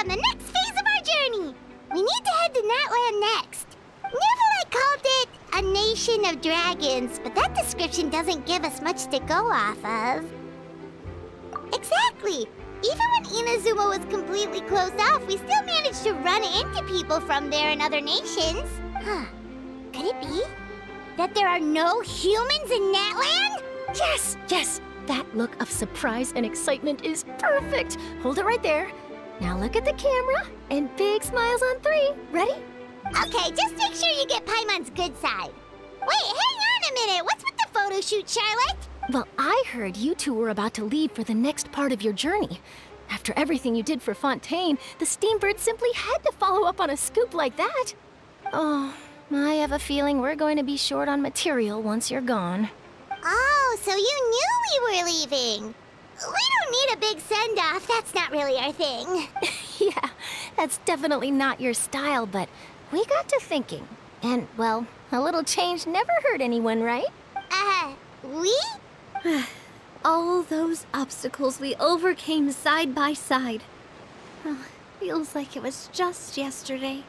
on the next phase of our journey. We need to head to Natlan next. Never called it a nation of dragons, but that description doesn't give us much to go off of. Exactly. Even when Inazuma was completely closed off, we still managed to run into people from there in other nations. Huh. Could it be that there are no humans in Natlan? Yes, yes. That look of surprise and excitement is perfect. Hold it right there. Now look at the camera and big smiles on 3. Ready? Okay, just make sure you get Paimon's good side. Wait, hang on a minute. What's with the photo shoot, Charlotte? Well, I heard you two were about to leave for the next part of your journey. After everything you did for Fontaine, the Steambird simply had to follow up on a scoop like that. Oh, I have a feeling we're going to be short on material once you're gone. Oh, so you knew we were leaving. We don't need a big send-off. That's not really our thing. Yeah, that's definitely not your style, but we got to thinking. And, well, a little change never hurt anyone, right? We? All those obstacles we overcame side by side. Oh, feels like it was just yesterday.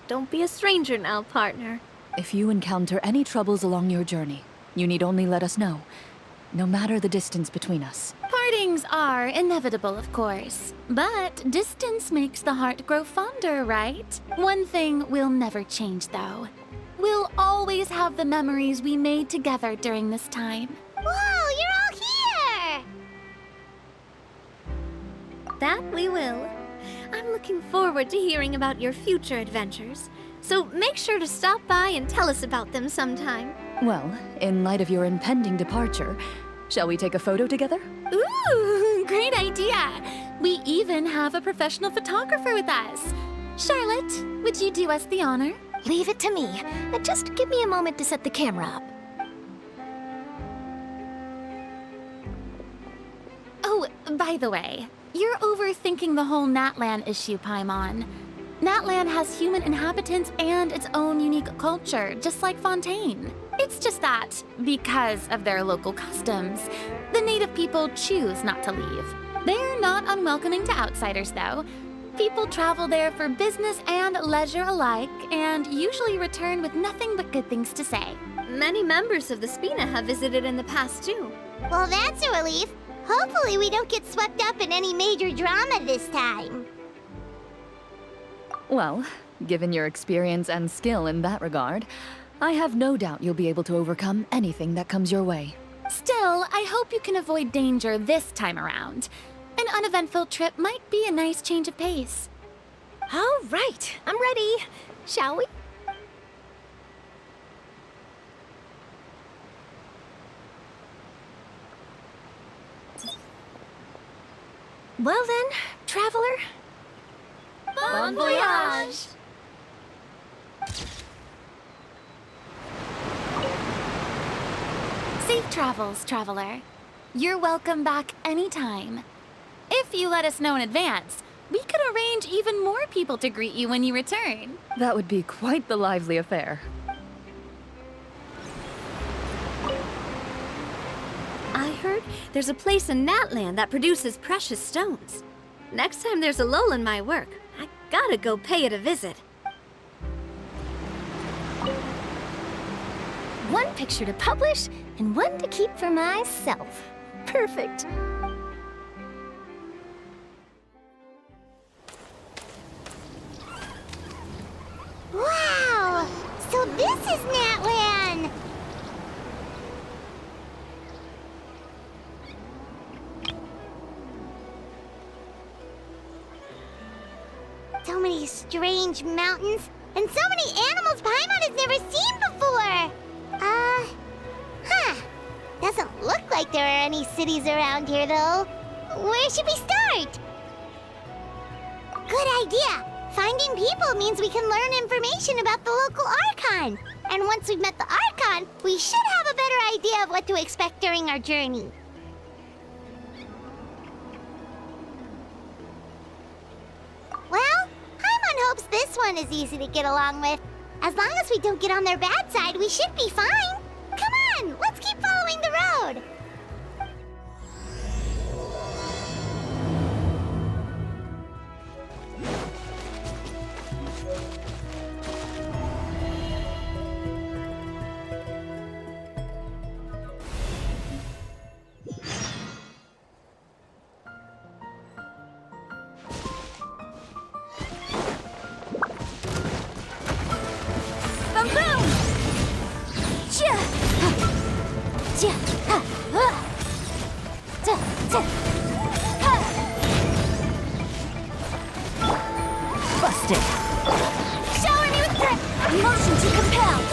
Don't be a stranger now, partner. If you encounter any troubles along your journey, you need only let us know, no matter the distance between us. Partings are inevitable, of course. But distance makes the heart grow fonder, right? One thing will never change, though. We'll always have the memories we made together during this time. Whoa, you're all here! That we will. I'm looking forward to hearing about your future adventures. So make sure to stop by and tell us about them sometime. Well, in light of your impending departure, shall we take a photo together? Ooh, great idea! We even have a professional photographer with us. Charlotte, would you do us the honor? Leave it to me. Just give me a moment to set the camera up. Oh, by the way, you're overthinking the whole Natlan issue, Paimon. Natlan has human inhabitants and its own unique culture, just like Fontaine. It's just that, because of their local customs, the native people choose not to leave. They're not unwelcoming to outsiders, though. People travel there for business and leisure alike, and usually return with nothing but good things to say. Many members of the Spina have visited in the past, too. Well, that's a relief. Hopefully we don't get swept up in any major drama this time. Well, given your experience and skill in that regard, I have no doubt you'll be able to overcome anything that comes your way. Still, I hope you can avoid danger this time around. An uneventful trip might be a nice change of pace. All right, I'm ready. Shall we? Well then, traveler. Bon voyage! Safe travels, traveler. You're welcome back anytime. If you let us know in advance, we could arrange even more people to greet you when you return. That would be quite the lively affair. I heard there's a place in Natlan that produces precious stones. Next time there's a lull in my work, I gotta go pay it a visit. One picture to publish and one to keep for myself. Perfect. Wow! So this is Natlan! So many strange mountains, and so many animals Paimon has never seen before! Doesn't look like there are any cities around here, though. Where should we start? Good idea! Finding people means we can learn information about the local Archon. And once we've met the Archon, we should have a better idea of what to expect during our journey. Well, Paimon hopes this one is easy to get along with. As long as we don't get on their bad side, we should be fine. Come on, let's keep following the road. Busted. Shower me with grip! Motion to compel!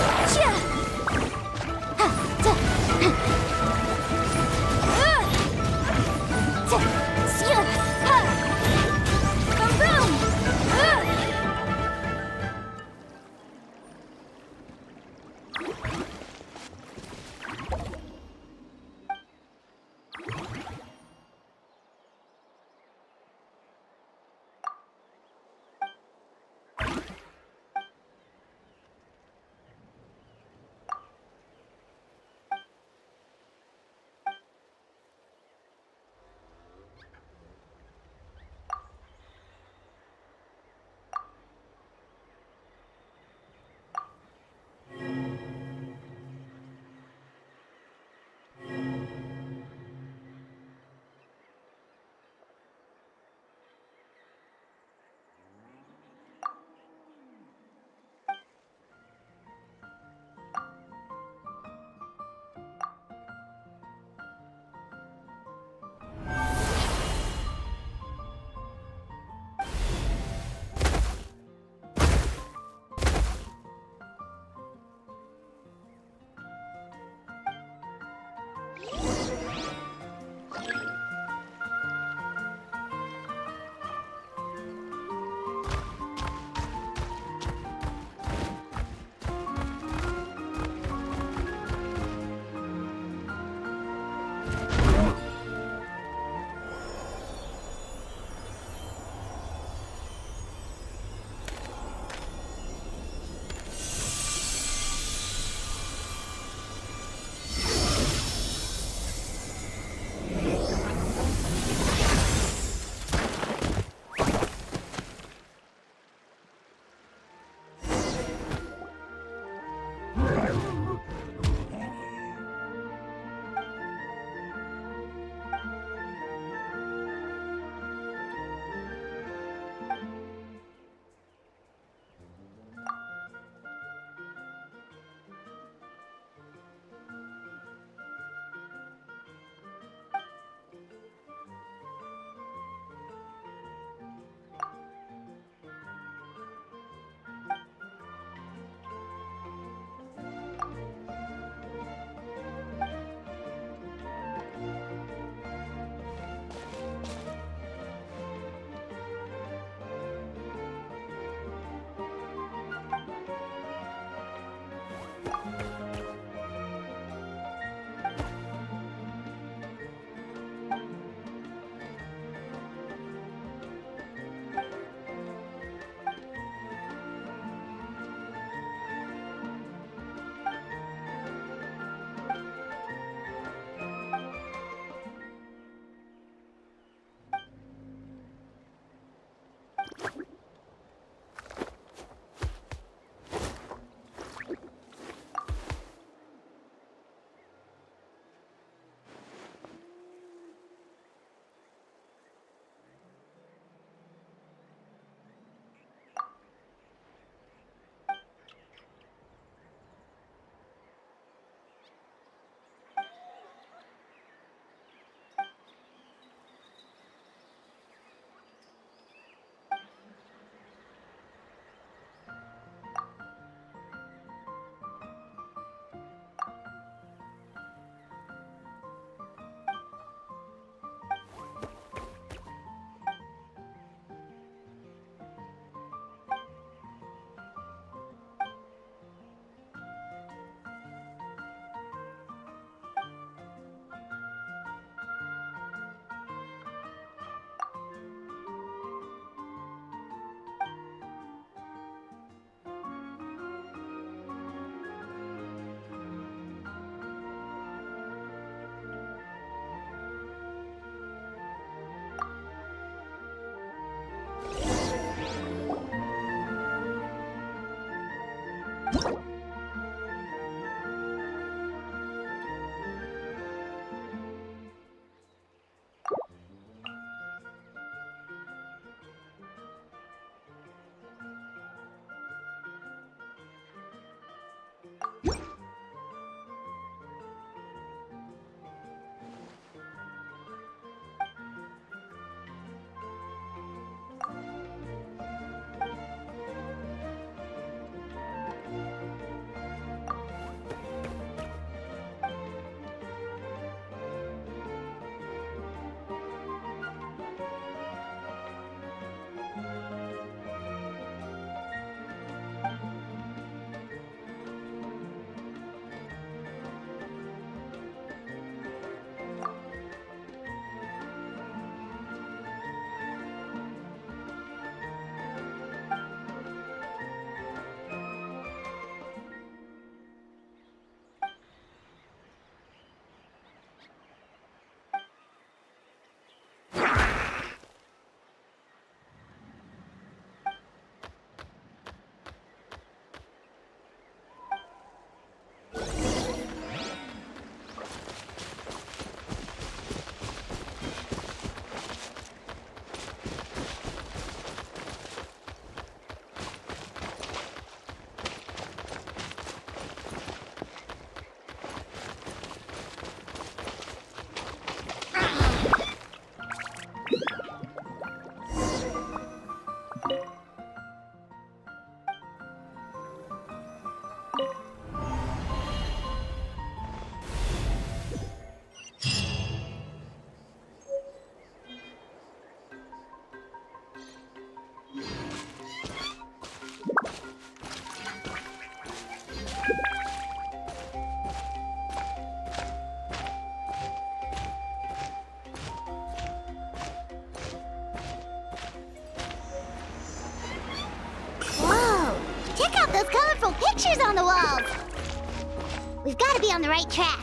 We've got to be on the right track.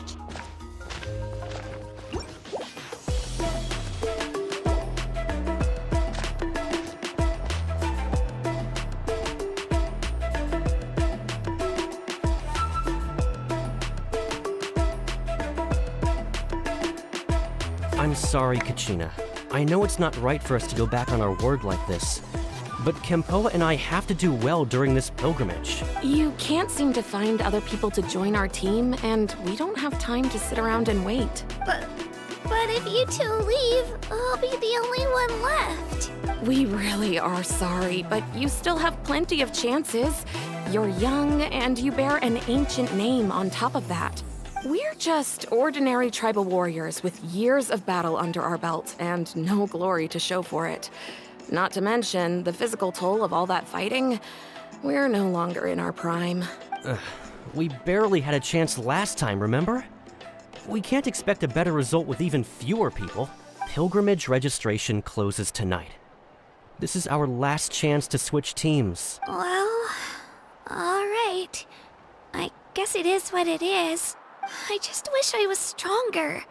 I'm sorry, Kachina. I know it's not right for us to go back on our word like this, but Kempoa and I have to do well during this pilgrimage. You can't seem to find other people to join our team, and we don't have time to sit around and wait. But if you two leave, I'll be the only one left. We really are sorry, but you still have plenty of chances. You're young, and you bear an ancient name on top of that. We're just ordinary tribal warriors with years of battle under our belt and no glory to show for it. Not to mention the physical toll of all that fighting. We're no longer in our prime. We barely had a chance last time, remember? We can't expect a better result with even fewer people. Pilgrimage registration closes tonight. This is our last chance to switch teams. Well, alright. I guess it is what it is. I just wish I was stronger.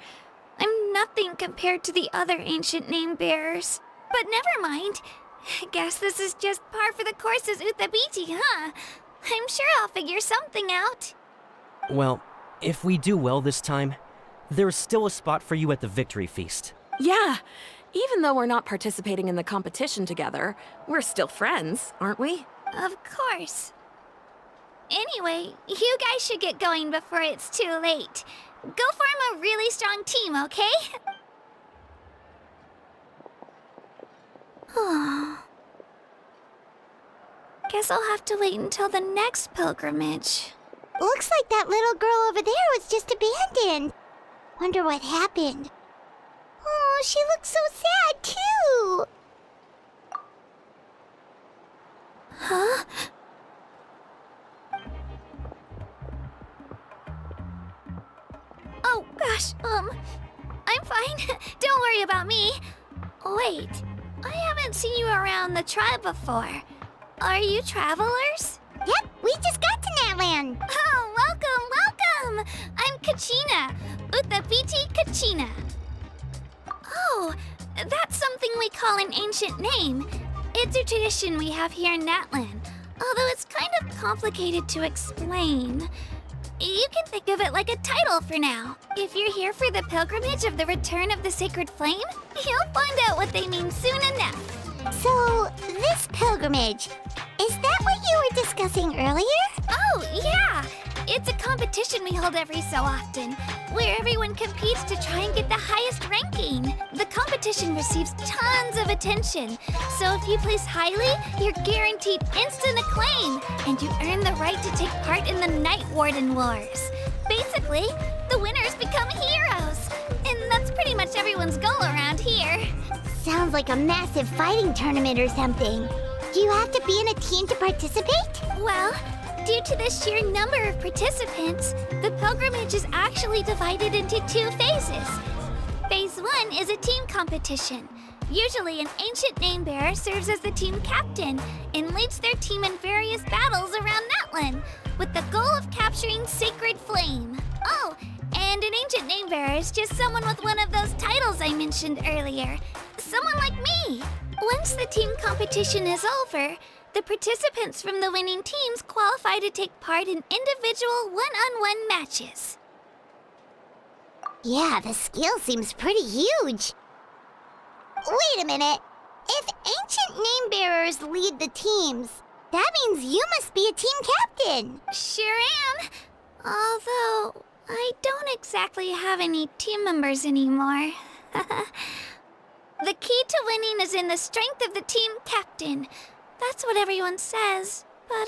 I'm nothing compared to the other ancient name bearers. But never mind. I guess this is just par for the course as Uthabiti, huh? I'm sure I'll figure something out. Well, if we do well this time, there's still a spot for you at the victory feast. Yeah, even though we're not participating in the competition together, we're still friends, aren't we? Of course. Anyway, you guys should get going before it's too late. Go form a really strong team, okay? Guess I'll have to wait until the next pilgrimage. Looks like that little girl over there was just abandoned. Wonder what happened. Oh, she looks so sad, too. Huh? Oh, gosh, I'm fine. Don't worry about me. Wait, I haven't seen you around the tribe before. Are you travelers? Yep, we just got to Natlan. Oh, welcome! I'm Kachina, Uthabiti Kachina. Oh, that's something we call an ancient name. It's a tradition we have here in Natlan, although it's kind of complicated to explain. You can think of it like a title for now. If you're here for the pilgrimage of the return of the sacred flame, you'll find out what they mean soon enough. So, this pilgrimage, is that what you were discussing earlier? Oh, yeah! It's a competition we hold every so often, where everyone competes to try and get the highest ranking. The competition receives tons of attention, so if you place highly, you're guaranteed instant acclaim, and you earn the right to take part in the Night Warden Wars. Basically, the winners become heroes, and that's pretty much everyone's goal around here. Sounds like a massive fighting tournament or something. Do you have to be in a team to participate? Well, due to the sheer number of participants, the pilgrimage is actually divided into 2 phases. Phase 1 is a team competition. Usually an ancient name bearer serves as the team captain and leads their team in various battles around Natlan, with the goal of capturing Sacred Flame. Oh, and an ancient name bearer is just someone with one of those titles I mentioned earlier. Someone like me. Once the team competition is over, the participants from the winning teams qualify to take part in individual one-on-one matches. Yeah, the skill seems pretty huge. Wait a minute. If ancient name bearers lead the teams, that means you must be a team captain. Sure am. Although, I don't exactly have any team members anymore. The key to winning is in the strength of the team captain. That's what everyone says. But,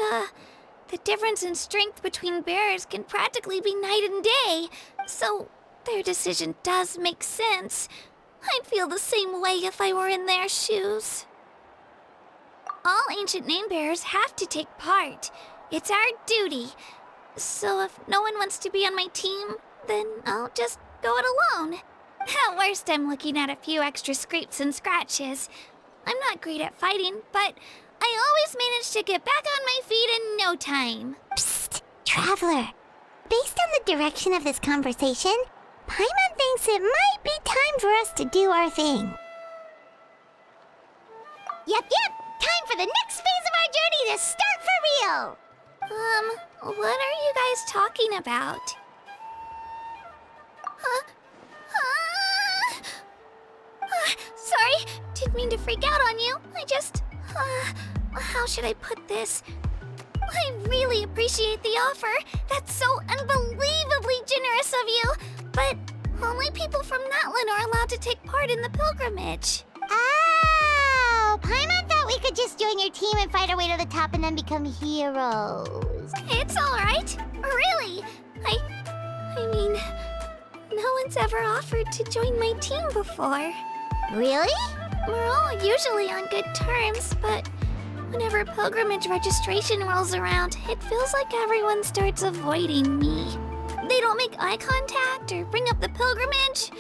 the difference in strength between bearers can practically be night and day. So, their decision does make sense. I'd feel the same way if I were in their shoes. All ancient name bearers have to take part. It's our duty. So if no one wants to be on my team, then I'll just go it alone. At worst, I'm looking at a few extra scrapes and scratches. I'm not great at fighting, but I always manage to get back on my feet in no time. Psst, Traveler. based on the direction of this conversation, Paimon thinks it might be time for us to do our thing. Yep, time for the next phase of our journey to start for real! What are you guys talking about? Sorry, didn't mean to freak out on you. I just, how should I put this? I really appreciate the offer. That's so unbelievably generous of you. But only people from Natlan are allowed to take part in the pilgrimage. Oh, Paimon thought we could just join your team and fight our way to the top and then become heroes. It's all right. Really. I mean, no one's ever offered to join my team before. Really? We're all usually on good terms, but whenever pilgrimage registration rolls around, it feels like everyone starts avoiding me. They don't make eye contact or bring up the pilgrimage.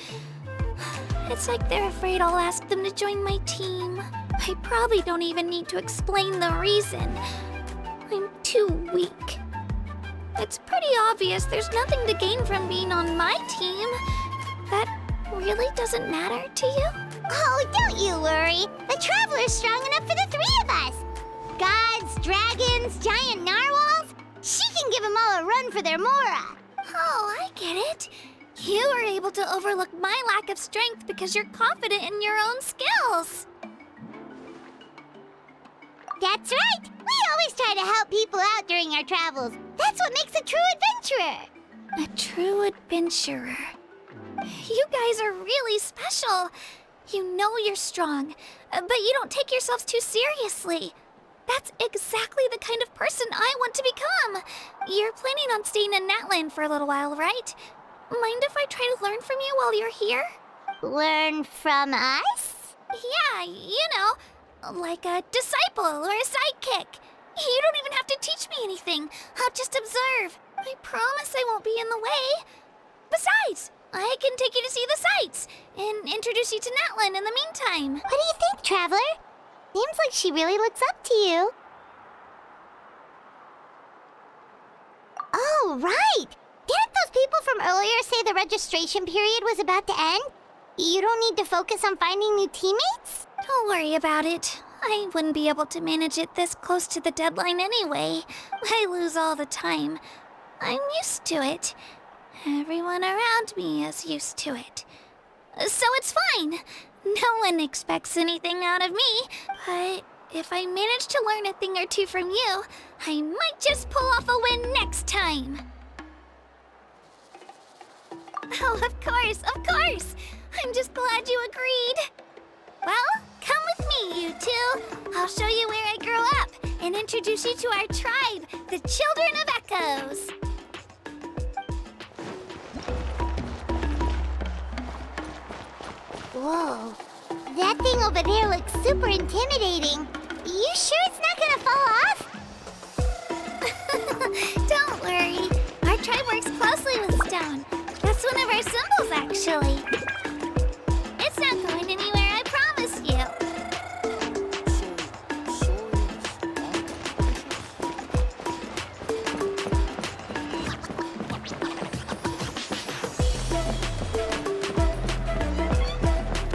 It's like they're afraid I'll ask them to join my team. I probably don't even need to explain the reason. I'm too weak. It's pretty obvious there's nothing to gain from being on my team. That really doesn't matter to you? Oh, don't you worry. The Traveler's strong enough for the three of us. Gods, dragons, giant narwhals. She can give them all a run for their Mora. Oh, I get it. You were able to overlook my lack of strength because you're confident in your own skills. That's right. We always try to help people out during our travels. That's what makes a true adventurer. A true adventurer. You guys are really special. You know you're strong, but you don't take yourselves too seriously. That's exactly the kind of person I want to become. You're planning on staying in Natlan for a little while, right? Mind if I try to learn from you while you're here? Learn from us? Yeah, you know, like a disciple or a sidekick. You don't even have to teach me anything. I'll just observe. I promise I won't be in the way. Besides, I can take you to see the sights and introduce you to Natlan in the meantime. What do you think, Traveler? Seems like she really looks up to you. Oh, right! Didn't those people from earlier say the registration period was about to end? You don't need to focus on finding new teammates? Don't worry about it. I wouldn't be able to manage it this close to the deadline anyway. I lose all the time. I'm used to it. Everyone around me is used to it. So it's fine. No one expects anything out of me. But if I manage to learn a thing or two from you, I might just pull off a win next time. Oh, of course, of course. I'm just glad you agreed. Well, come with me, you two. I'll show you where I grew up and introduce you to our tribe, the Children of Echoes. Whoa. That thing over there looks super intimidating. You sure it's not gonna fall off? Don't worry. Our tribe works closely with stone. That's one of our symbols, actually. It's not going anywhere, I promise you.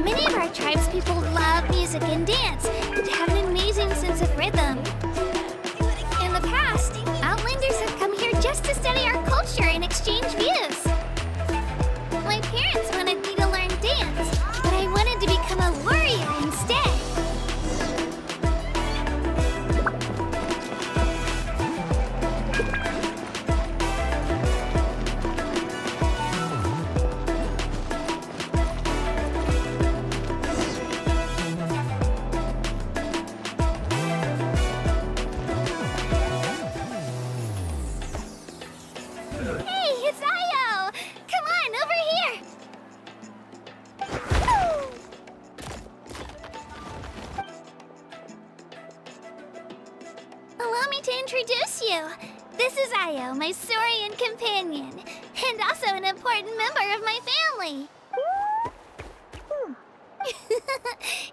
Many of our tribespeople love music and dance and have an amazing sense of rhythm. In the past, Outlanders have come here just to study our culture and exchange views. My parents wanted me to learn dance, but I wanted to become a warrior instead. Hey, it's Ajaw! Come on, over here! Allow me to introduce you. This is Ajaw, my Saurian companion, and also an important member of my family.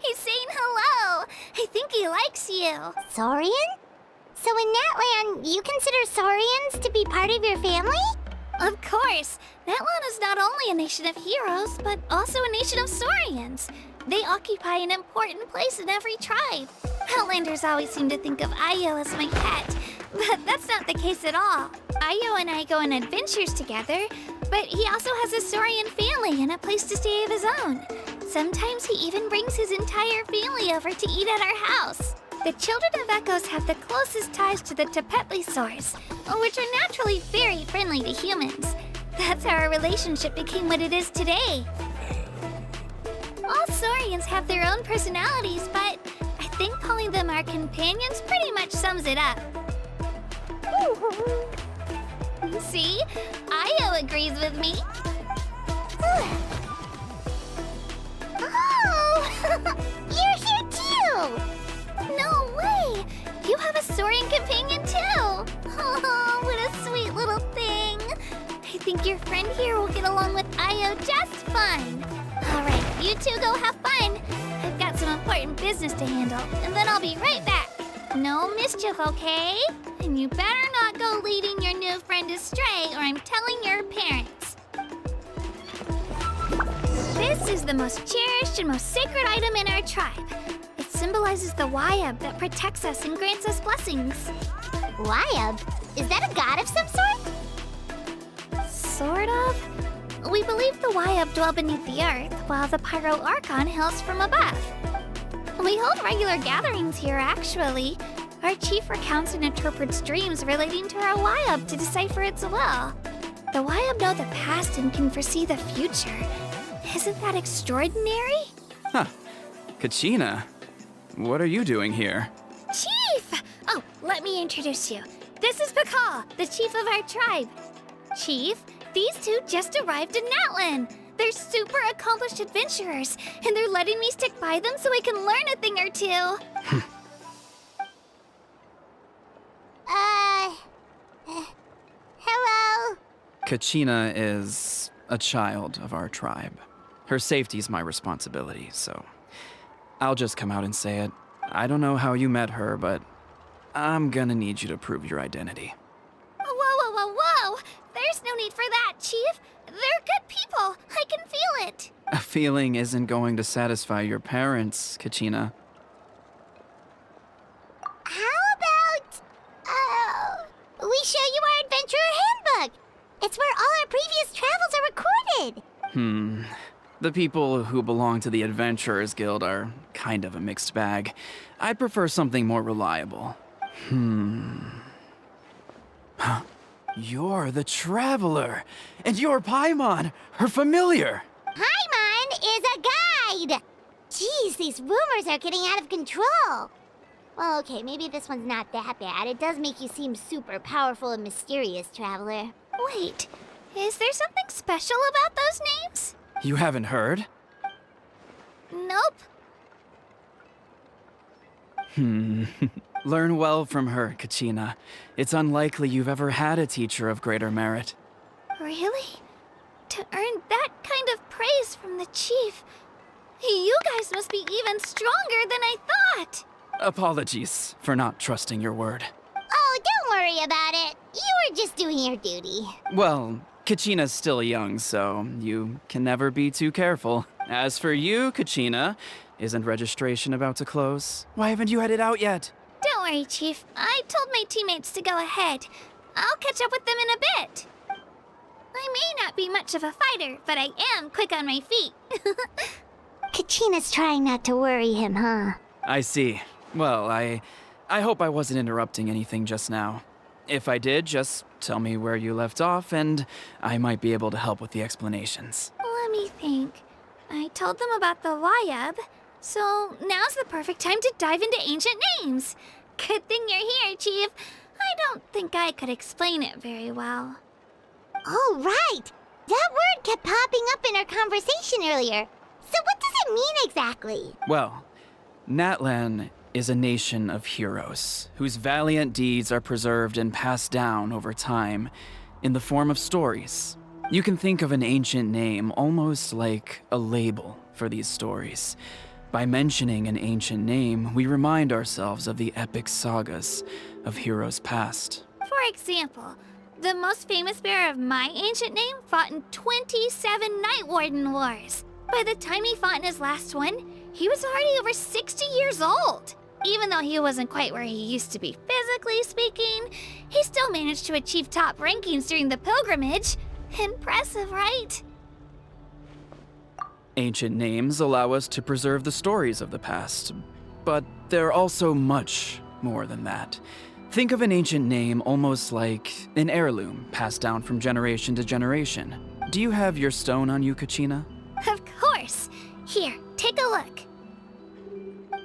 He's saying hello. I think he likes you. Saurian? So in Natlan, you consider Saurians to be part of your family? course! Natlan is not only a nation of heroes, but also a nation of Saurians. They occupy an important place in every tribe. Outlanders always seem to think of Ajaw as my pet, but that's not the case at all. Ajaw and I go on adventures together, but he also has a Saurian family and a place to stay of his own. Sometimes he even brings his entire family over to eat at our house. The Children of Echoes have the closest ties to the Tepetlisaurs, which are naturally very friendly to humans. That's how our relationship became what it is today. All Saurians have their own personalities, but I think calling them our companions pretty much sums it up. See? Ajaw agrees with me. Oh! You're here too! No way! You have a Saurian companion too! Oh, what a sweet little thing! I think your friend here will get along with Ajaw just fine. Alright, you two go have fun. I've got some important business to handle, and then I'll be right back. No mischief, okay? And you better not go leading your new friend astray, or I'm telling your parents. This is the most cherished and most sacred item in our tribe. It symbolizes the Wayab that protects us and grants us blessings. Wayab? Is that a god of some sort? Sort of. We believe the Wayab dwell beneath the earth, while the Pyro Archon hails from above. We hold regular gatherings here, actually. Our chief recounts and interprets dreams relating to our Wayab to decipher its will. The Wayab know the past and can foresee the future. Isn't that extraordinary? Huh. Kachina, what are you doing here? Chief! Oh, let me introduce you. This is Pakal, the chief of our tribe. Chief, these two just arrived in Natlan. They're super accomplished adventurers, and they're letting me stick by them so I can learn a thing or two. Hello? Kachina is a child of our tribe. Her safety's my responsibility, so I'll just come out and say it. I don't know how you met her, but I'm gonna need you to prove your identity. Whoa. There's no need for that, Chief. They're good people. I can feel it. A feeling isn't going to satisfy your parents, Kachina. How about, we show you our adventurer handbook? It's where all our previous travels are recorded. The people who belong to the Adventurers Guild are kind of a mixed bag. I'd prefer something more reliable. You're the Traveler, and you're Paimon, her familiar. Paimon is a guide! Jeez, these rumors are getting out of control. Well, okay, maybe this one's not that bad. It does make you seem super powerful and mysterious, Traveler. Wait, is there something special about those names? You haven't heard? Nope. Learn well from her, Kachina. It's unlikely you've ever had a teacher of greater merit. Really? To earn that kind of praise from the chief, you guys must be even stronger than I thought. Apologies for not trusting your word. Oh, don't worry about it. You were just doing your duty. Well, Kachina's still young, so you can never be too careful. As for you, Kachina, isn't registration about to close? Why haven't you headed out yet? Don't worry, Chief. I told my teammates to go ahead. I'll catch up with them in a bit. I may not be much of a fighter, but I am quick on my feet. Kachina's trying not to worry him, huh? I see. Well, I hope I wasn't interrupting anything just now. If I did, just tell me where you left off, and I might be able to help with the explanations. Let me think. I told them about the Wayab, so now's the perfect time to dive into ancient names. Good thing you're here, Chief. I don't think I could explain it very well. Oh, right! That word kept popping up in our conversation earlier. So what does it mean exactly? Well, Natlan is a nation of heroes whose valiant deeds are preserved and passed down over time in the form of stories. You can think of an ancient name almost like a label for these stories. By mentioning an ancient name, we remind ourselves of the epic sagas of heroes past. For example, The most famous bearer of my ancient name fought in 27 Night Warden Wars. By the time he fought in his last one, he was already over 60 years old. Even though he wasn't quite where he used to be physically speaking, he still managed to achieve top rankings during the pilgrimage. Impressive, right? Ancient names allow us to preserve the stories of the past, but they're also much more than that. Think of an ancient name almost like an heirloom passed down from generation to generation. Do you have your stone on you, Kachina? Of course. Here, take a look.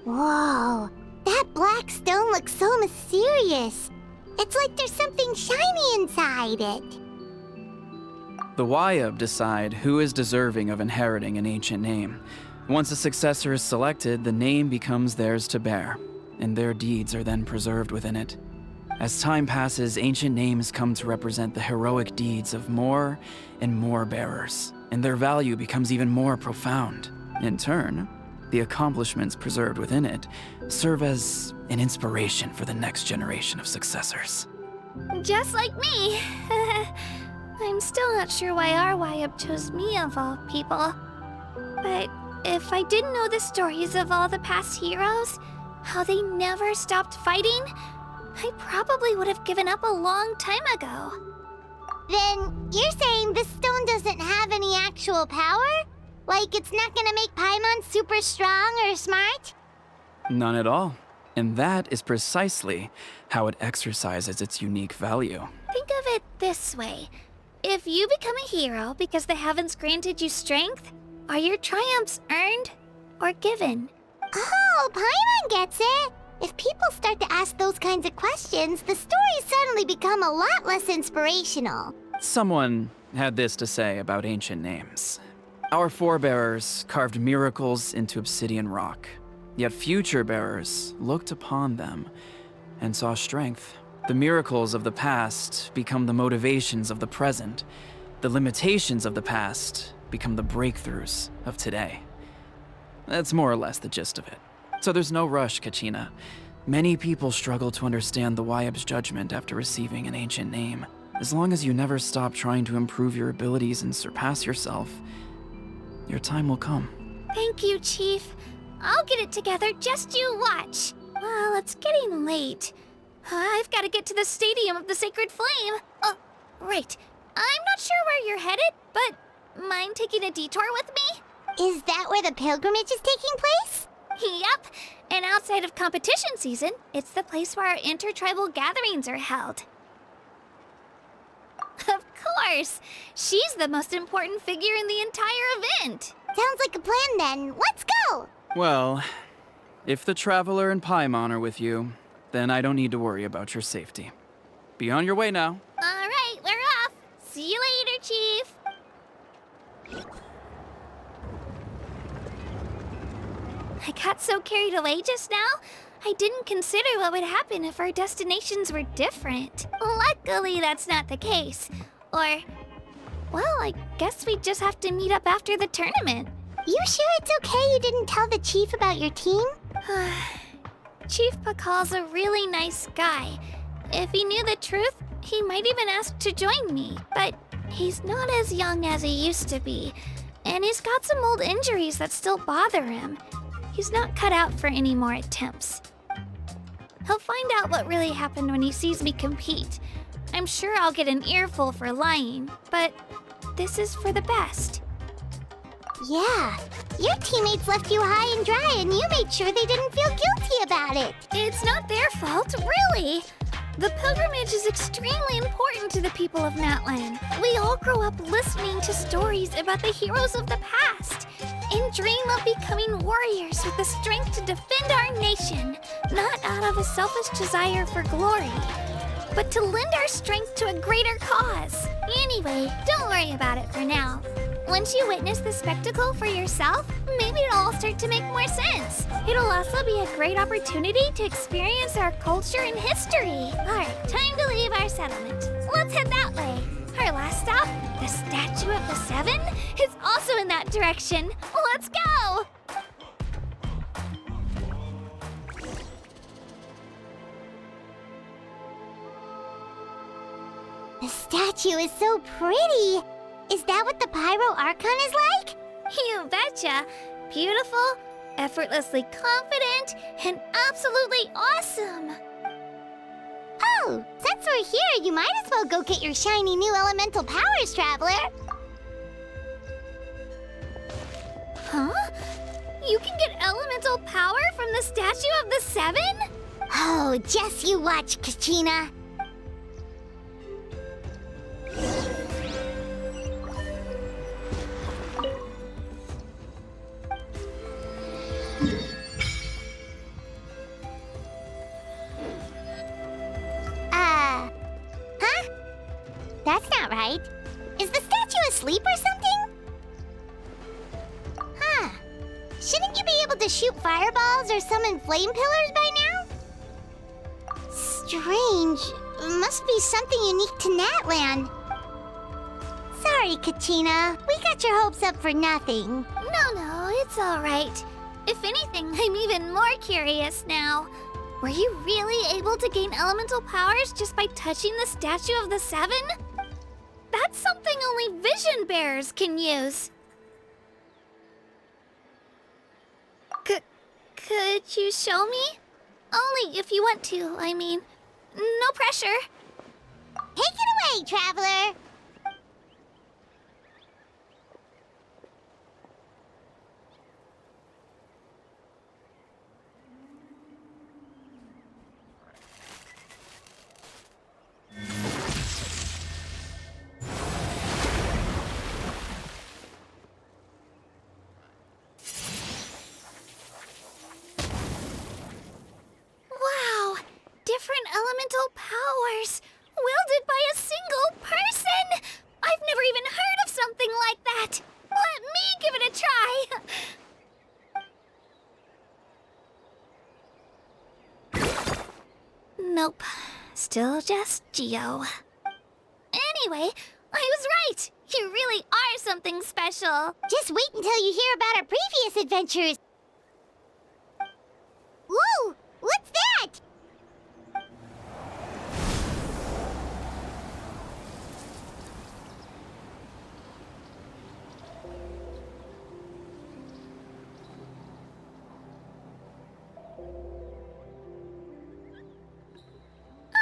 Whoa, that black stone looks so mysterious. It's like there's something shiny inside it. The Wayab decide who is deserving of inheriting an ancient name. Once a successor is selected, the name becomes theirs to bear, and their deeds are then preserved within it. As time passes, ancient names come to represent the heroic deeds of more and more bearers, and their value becomes even more profound. In turn, the accomplishments preserved within it serve as an inspiration for the next generation of successors. Just like me. I'm still not sure why our Wayab chose me of all people. But if I didn't know the stories of all the past heroes, how they never stopped fighting, I probably would have given up a long time ago. Then you're saying this stone doesn't have any actual power? Like it's not gonna make Paimon super strong or smart? None at all. And that is precisely how it exercises its unique value. Think of it this way. If you become a hero because the heavens granted you strength, are your triumphs earned or given? Oh, Paimon gets it! If people start to ask those kinds of questions, the stories suddenly become a lot less inspirational. Someone had this to say about ancient names. Our forebearers carved miracles into obsidian rock, yet future bearers looked upon them and saw strength. The miracles of the past become the motivations of the present. The limitations of the past become the breakthroughs of today. That's more or less the gist of it. So there's no rush, Kachina. Many people struggle to understand the Wayab's judgment after receiving an ancient name. As long as you never stop trying to improve your abilities and surpass yourself, your time will come. Thank you, Chief. I'll get it together, just you watch. Well, it's getting late. I've got to get to the Stadium of the Sacred Flame. Oh, right. I'm not sure where you're headed, but mind taking a detour with me? Is that where the pilgrimage is taking place? Yep. And outside of competition season, it's the place where our intertribal gatherings are held. Of course. She's the most important figure in the entire event. Sounds like a plan then. Let's go! Well, if the Traveler and Paimon are with you, then I don't need to worry about your safety. Be on your way now. All right, we're off. See you later, Chief. I got so carried away just now, I didn't consider what would happen if our destinations were different. Luckily, that's not the case. Or, well, I guess we just have to meet up after the tournament. You sure it's okay you didn't tell the chief about your team? Chief Pakal's a really nice guy. If he knew the truth, he might even ask to join me. But he's not as young as he used to be, and he's got some old injuries that still bother him. He's not cut out for any more attempts. He'll find out what really happened when he sees me compete. I'm sure I'll get an earful for lying, but this is for the best. Yeah, your teammates left you high and dry and you made sure they didn't feel guilty about it. It's not their fault, really. The pilgrimage is extremely important to the people of Natlan. We all grow up listening to stories about the heroes of the past and dream of becoming warriors with the strength to defend our nation, not out of a selfish desire for glory, but to lend our strength to a greater cause. Anyway, don't worry about it for now. Once you witness the spectacle for yourself, maybe it'll all start to make more sense. It'll also be a great opportunity to experience our culture and history. All right, time to leave our settlement. Let's head that way. Our last stop, the Statue of the Seven, is also in that direction. Let's go! The statue is so pretty. Is that what the Pyro Archon is like? You betcha. Beautiful, effortlessly confident, and absolutely awesome. Oh, since we're here, you might as well go get your shiny new elemental powers, Traveler. Huh? You can get elemental power from the Statue of the Seven? Oh, just you watch, Kachina. Huh? That's not right. Is the statue asleep or something? Huh. Shouldn't you be able to shoot fireballs or summon flame pillars by now? Strange. Must be something unique to Natlan. Sorry, Kachina. We got your hopes up for nothing. No, it's all right. If anything, I'm even more curious now. Were you really able to gain elemental powers just by touching the Statue of the Seven? That's something only vision bearers can use. Could you show me? Only if you want to, I mean. No pressure. Take it away, Traveler. Wow! Different elemental powers, wielded by a single person! I've never even heard of something like that! Let me give it a try! Nope. Still just Geo. Anyway, I was right! You really are something special! Just wait until you hear about our previous adventures. Whoa! What's that?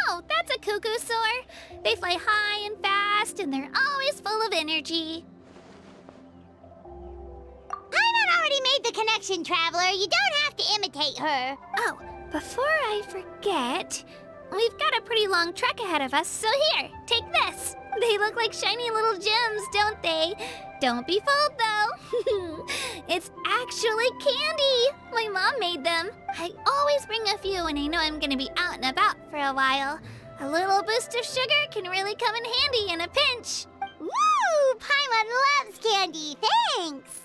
Oh, that's a cuckoo soar. They fly high and fast, and they're always full of energy. Paimon already made the connection, Traveler. You don't have to imitate her. Oh, before I forget, we've got a pretty long trek ahead of us, so here, take this. They look like shiny little gems, don't they? Don't be fooled, though. It's actually candy. My mom made them. I always bring a few when I know I'm gonna be out and about for a while. A little boost of sugar can really come in handy in a pinch. Woo! Paimon loves candy. Thanks.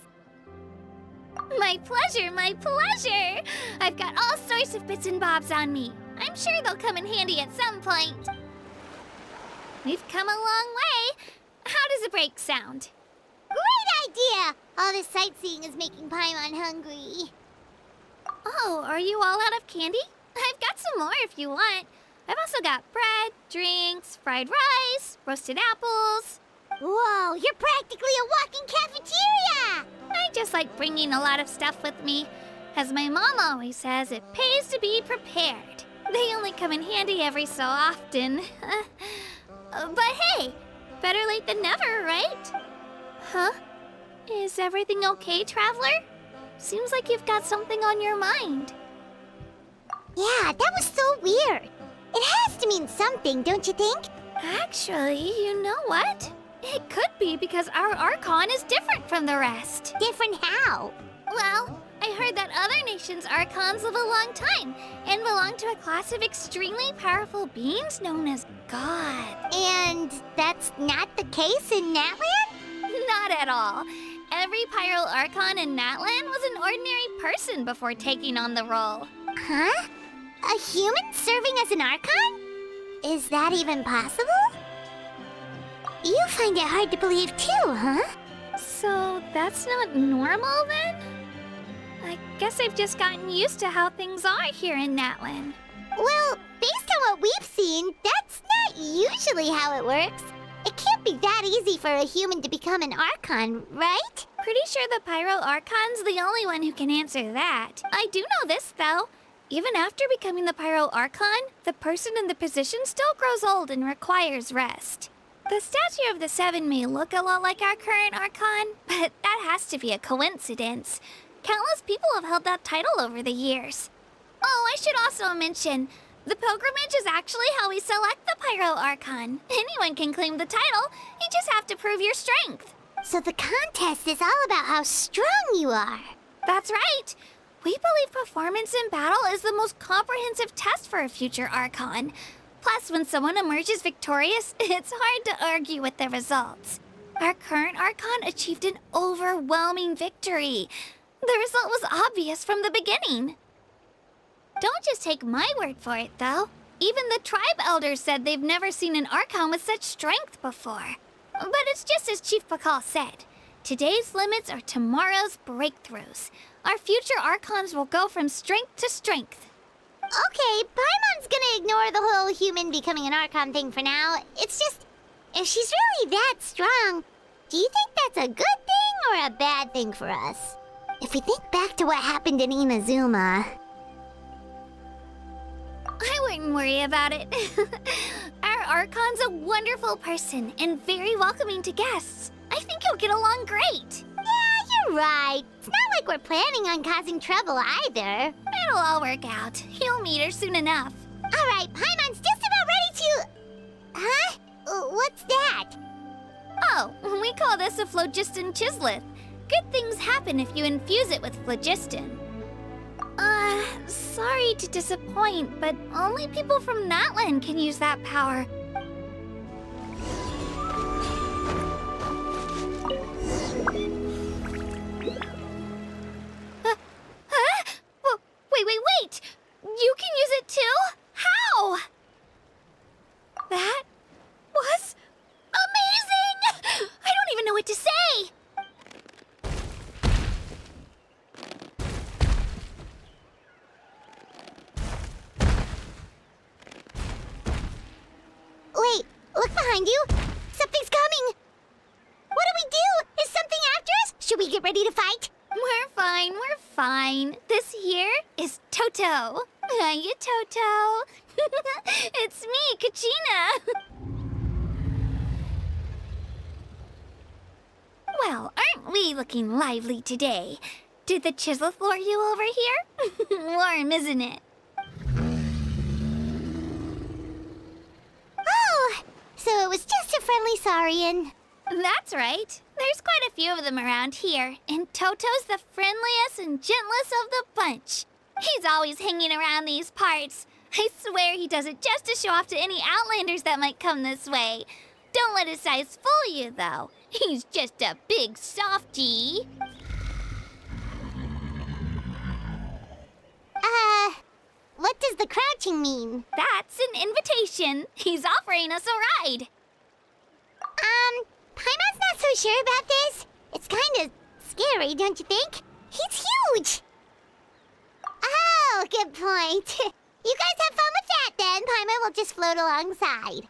My pleasure, my pleasure! I've got all sorts of bits and bobs on me. I'm sure they'll come in handy at some point. We've come a long way. How does a break sound? Great idea! All this sightseeing is making Paimon hungry. Oh, are you all out of candy? I've got some more if you want. I've also got bread, drinks, fried rice, roasted apples. Whoa, you're practically a walking cafeteria! I just like bringing a lot of stuff with me. As my mom always says, it pays to be prepared. They only come in handy every so often. But hey, better late than never, right? Huh? Is everything okay, Traveler? Seems like you've got something on your mind. Yeah, that was so weird. It has to mean something, don't you think? Actually, you know what? It could be because our Archon is different from the rest. Different how? Well, I heard that other nations' Archons live a long time and belong to a class of extremely powerful beings known as God. And that's not the case in Natlan? Not at all. Every Pyro Archon in Natlan was an ordinary person before taking on the role. Huh? A human serving as an Archon? Is that even possible? You find it hard to believe too, huh? So that's not normal then? I guess I've just gotten used to how things are here in Natlan. Well, based on what we've seen, that's not usually how it works. It can't be that easy for a human to become an Archon, right? Pretty sure the Pyro Archon's the only one who can answer that. I do know this, though. Even after becoming the Pyro Archon, the person in the position still grows old and requires rest. The statue of the Seven may look a lot like our current Archon, but that has to be a coincidence. Countless people have held that title over the years. Oh, I should also mention, the pilgrimage is actually how we select the Pyro Archon. Anyone can claim the title, you just have to prove your strength. So the contest is all about how strong you are. That's right. We believe performance in battle is the most comprehensive test for a future Archon. Plus, when someone emerges victorious, it's hard to argue with the results. Our current Archon achieved an overwhelming victory. The result was obvious from the beginning. Don't just take my word for it, though. Even the tribe elders said they've never seen an Archon with such strength before. But it's just as Chief Pakal said. Today's limits are tomorrow's breakthroughs. Our future Archons will go from strength to strength. Okay, Paimon's gonna ignore the whole human becoming an Archon thing for now. It's just, if she's really that strong, do you think that's a good thing or a bad thing for us? If we think back to what happened in Inazuma... I wouldn't worry about it. Our Archon's a wonderful person and very welcoming to guests. I think you'll get along great. Yeah, you're right. It's not like we're planning on causing trouble either. It'll all work out. You'll meet her soon enough. All right, Paimon's just about ready to... Huh? What's that? Oh, we call this a phlogiston chisleth. Good things happen if you infuse it with phlogiston. Sorry to disappoint, but only people from Natlan can use that power. Wait! You can use it too? How? That was amazing! I don't even know what to say! Wait, look behind you. Something's coming. What do we do? Is something after us? Should we get ready to fight? We're fine. This here is Toto. Hiya, Toto. It's me, Kachina. Well, aren't we looking lively today? Did the chisleth lure you over here? Warm, isn't it? Oh, so it was just a friendly Saurian. That's right. There's quite a few of them around here, and Toto's the friendliest and gentlest of the bunch. He's always hanging around these parts. I swear he does it just to show off to any outlanders that might come this way. Don't let his size fool you, though. He's just a big softie. What does the crouching mean? That's an invitation. He's offering us a ride. Paimon's not so sure about this. It's kind of scary, don't you think? He's huge! Oh, good point. You guys have fun with that then. Paimon will just float alongside.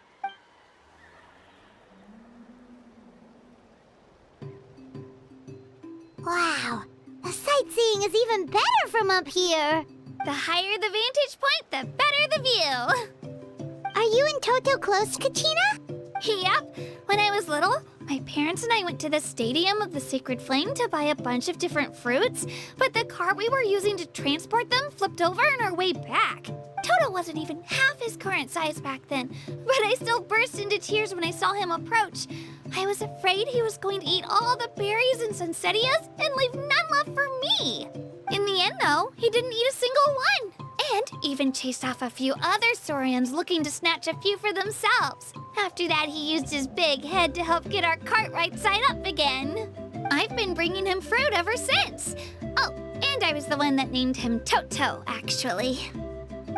Wow, the sightseeing is even better from up here. The higher the vantage point, the better the view. Are you and Toto close, Kachina? Yep. When I was little, my parents and I went to the Stadium of the Sacred Flame to buy a bunch of different fruits, but the cart we were using to transport them flipped over on our way back. Toto wasn't even half his current size back then, but I still burst into tears when I saw him approach. I was afraid he was going to eat all the berries and sunsettias and leave none left for me. In the end, though, he didn't eat a single one. And even chased off a few other Saurians looking to snatch a few for themselves. After that, he used his big head to help get our cart right side up again. I've been bringing him fruit ever since. Oh, and I was the one that named him Toto, actually.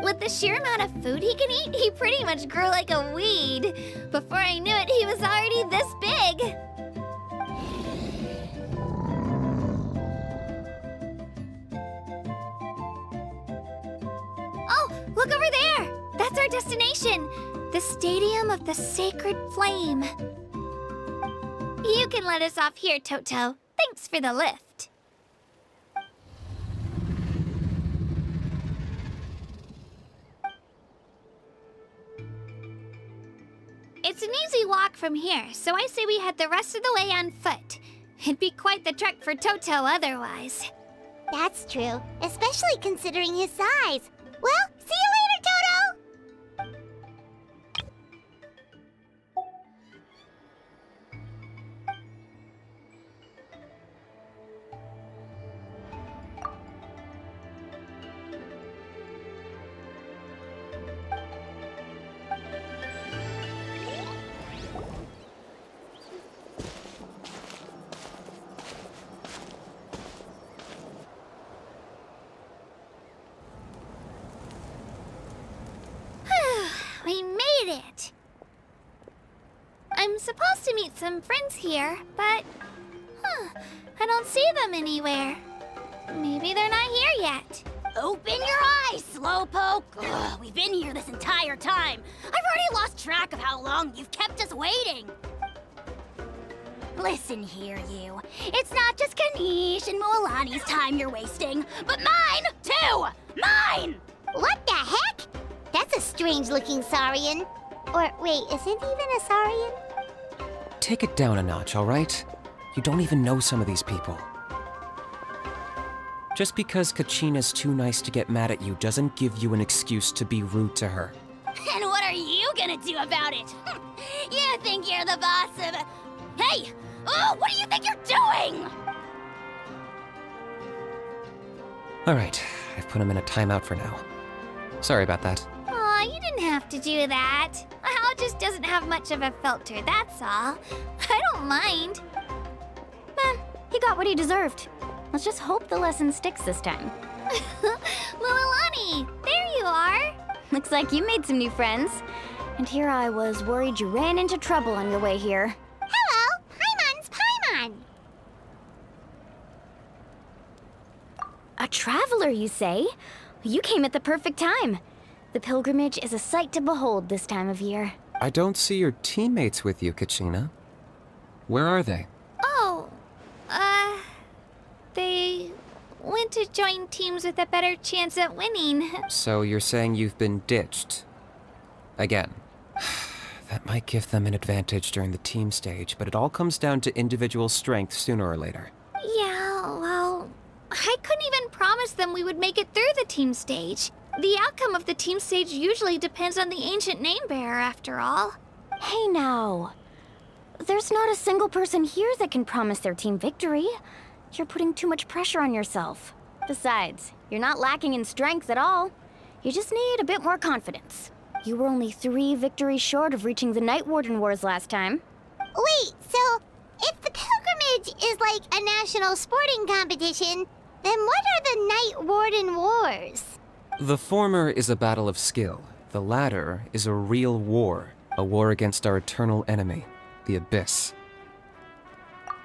With the sheer amount of food he can eat, he pretty much grew like a weed. Before I knew it, he was already this big. Oh, look over there! That's our destination! The Stadium of the Sacred Flame. You can let us off here, Toto. Thanks for the lift. It's an easy walk from here, so I say we head the rest of the way on foot. It'd be quite the trek for Toto otherwise. That's true, especially considering his size. Well, see you later, Toto! We made it! I'm supposed to meet some friends here, but... I don't see them anywhere. Maybe they're not here yet. Open your eyes, Slowpoke! Ugh, we've been here this entire time. I've already lost track of how long you've kept us waiting. Listen here, you. It's not just Kinich and Mualani's time you're wasting, but mine, too! Mine! What the heck? That's a strange-looking Saurian. Or, wait, is it even a Saurian? Take it down a notch, all right? You don't even know some of these people. Just because Kachina's too nice to get mad at you doesn't give you an excuse to be rude to her. And what are you gonna do about it? You think you're the boss of... Hey! Oh, what do you think you're doing? All right, I've put him in a timeout for now. Sorry about that. Aw, you didn't have to do that. Hal just doesn't have much of a filter, that's all. I don't mind. He got what he deserved. Let's just hope the lesson sticks this time. Mualani, there you are. Looks like you made some new friends. And here I was worried you ran into trouble on your way here. Hello! Paimon's Paimon! A traveler, you say? You came at the perfect time. The pilgrimage is a sight to behold this time of year. I don't see your teammates with you, Kachina. Where are they? Oh, they went to join teams with a better chance at winning. So you're saying you've been ditched? Again. That might give them an advantage during the team stage, but it all comes down to individual strength sooner or later. Yeah, well, I couldn't even promise them we would make it through the team stage. The outcome of the team stage usually depends on the ancient name bearer, after all. Hey now. There's not a single person here that can promise their team victory. You're putting too much pressure on yourself. Besides, you're not lacking in strength at all. You just need a bit more confidence. You were only 3 victories short of reaching the Night Warden Wars last time. Wait, so if the pilgrimage is like a national sporting competition, then what are the Night Warden Wars? The former is a battle of skill. The latter is a real war. A war against our eternal enemy, the Abyss.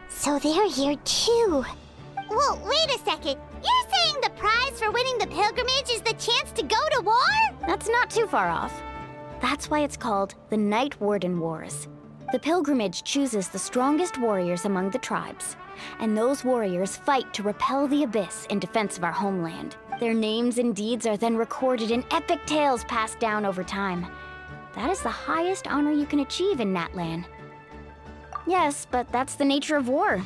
So they're here too. Whoa, wait a second. You're saying the prize for winning the pilgrimage is the chance to go to war? That's not too far off. That's why it's called the Night Warden Wars. The pilgrimage chooses the strongest warriors among the tribes, and those warriors fight to repel the Abyss in defense of our homeland. Their names and deeds are then recorded in epic tales passed down over time. That is the highest honor you can achieve in Natlan. Yes, but that's the nature of war.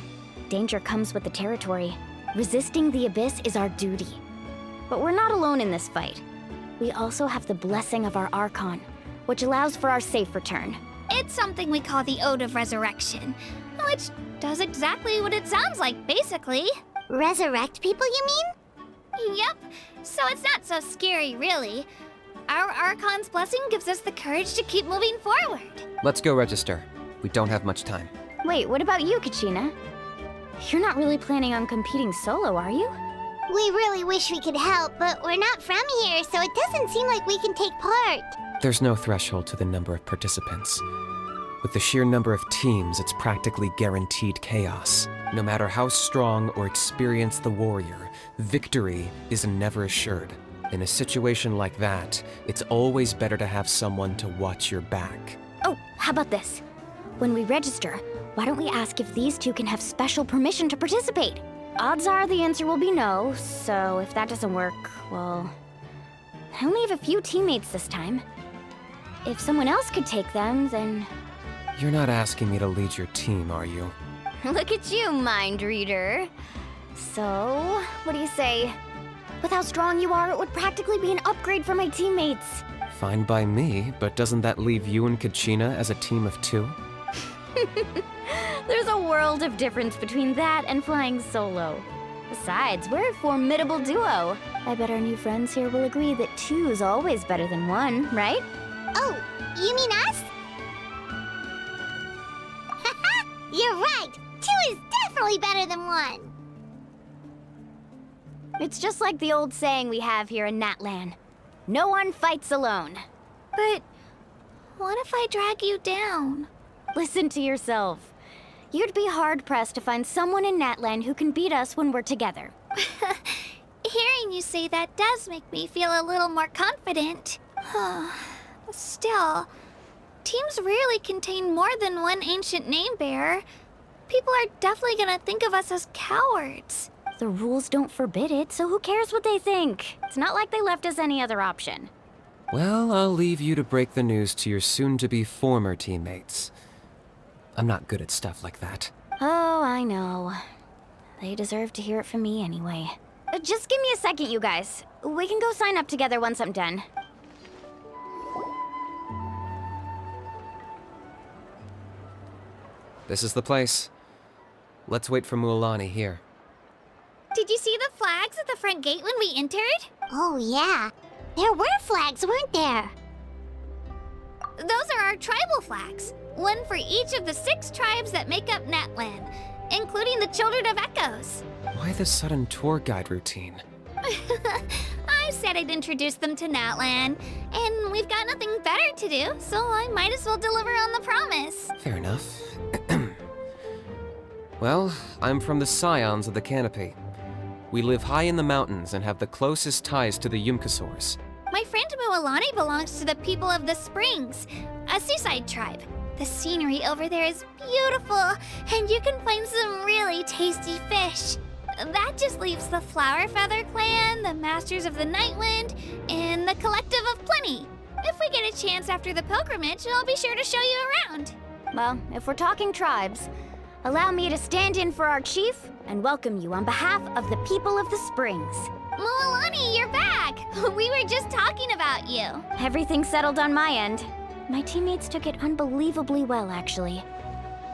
Danger comes with the territory. Resisting the Abyss is our duty. But we're not alone in this fight. We also have the blessing of our Archon, which allows for our safe return. It's something we call the Ode of Resurrection, which does exactly what it sounds like, basically. Resurrect people, you mean? Yep, so it's not so scary, really. Our Archon's blessing gives us the courage to keep moving forward. Let's go register. We don't have much time. Wait, what about you, Kachina? You're not really planning on competing solo, are you? We really wish we could help, but we're not from here, so it doesn't seem like we can take part. There's no threshold to the number of participants. With the sheer number of teams, it's practically guaranteed chaos. No matter how strong or experienced the warrior, victory is never assured. In a situation like that, it's always better to have someone to watch your back. Oh, how about this? when we register, why don't we ask if these two can have special permission to participate? Odds are the answer will be no, so if that doesn't work, well... I only have a few teammates this time. If someone else could take them, then... You're not asking me to lead your team, are you? Look at you, mind reader. So, what do you say? With how strong you are, it would practically be an upgrade for my teammates. Fine by me, but doesn't that leave you and Kachina as a team of 2? There's a world of difference between that and flying solo. Besides, we're a formidable duo. I bet our new friends here will agree that 2 is always better than 1, right? Oh, you mean us? You're right! 2 is definitely better than 1! It's just like the old saying we have here in Natlan. No one fights alone. But what if I drag you down? Listen to yourself. You'd be hard-pressed to find someone in Natlan who can beat us when we're together. Hearing you say that does make me feel a little more confident. Still, teams rarely contain more than 1 ancient name bearer. People are definitely gonna think of us as cowards. The rules don't forbid it, so who cares what they think? It's not like they left us any other option. Well, I'll leave you to break the news to your soon-to-be former teammates. I'm not good at stuff like that. Oh, I know. They deserve to hear it from me anyway. Just give me a second, you guys. We can go sign up together once I'm done. This is the place. Let's wait for Mualani here. Did you see the flags at the front gate when we entered? Oh, yeah. There were flags, weren't there? Those are our tribal flags. One for each of the 6 tribes that make up Natlan, including the Children of Echoes. Why the sudden tour guide routine? I said I'd introduce them to Natlan, and we've got nothing better to do, so I might as well deliver on the promise. Fair enough. Well, I'm from the Scions of the Canopy. We live high in the mountains and have the closest ties to the Yumkasaurs. My friend Mualani belongs to the people of the Springs, a seaside tribe. The scenery over there is beautiful, and you can find some really tasty fish. That just leaves the Flower Feather Clan, the Masters of the Nightwind, and the Collective of Plenty. If we get a chance after the pilgrimage, I'll be sure to show you around. Well, if we're talking tribes, allow me to stand in for our chief and welcome you on behalf of the people of the Springs. Mualani, you're back! We were just talking about you. Everything's settled on my end. My teammates took it unbelievably well, actually.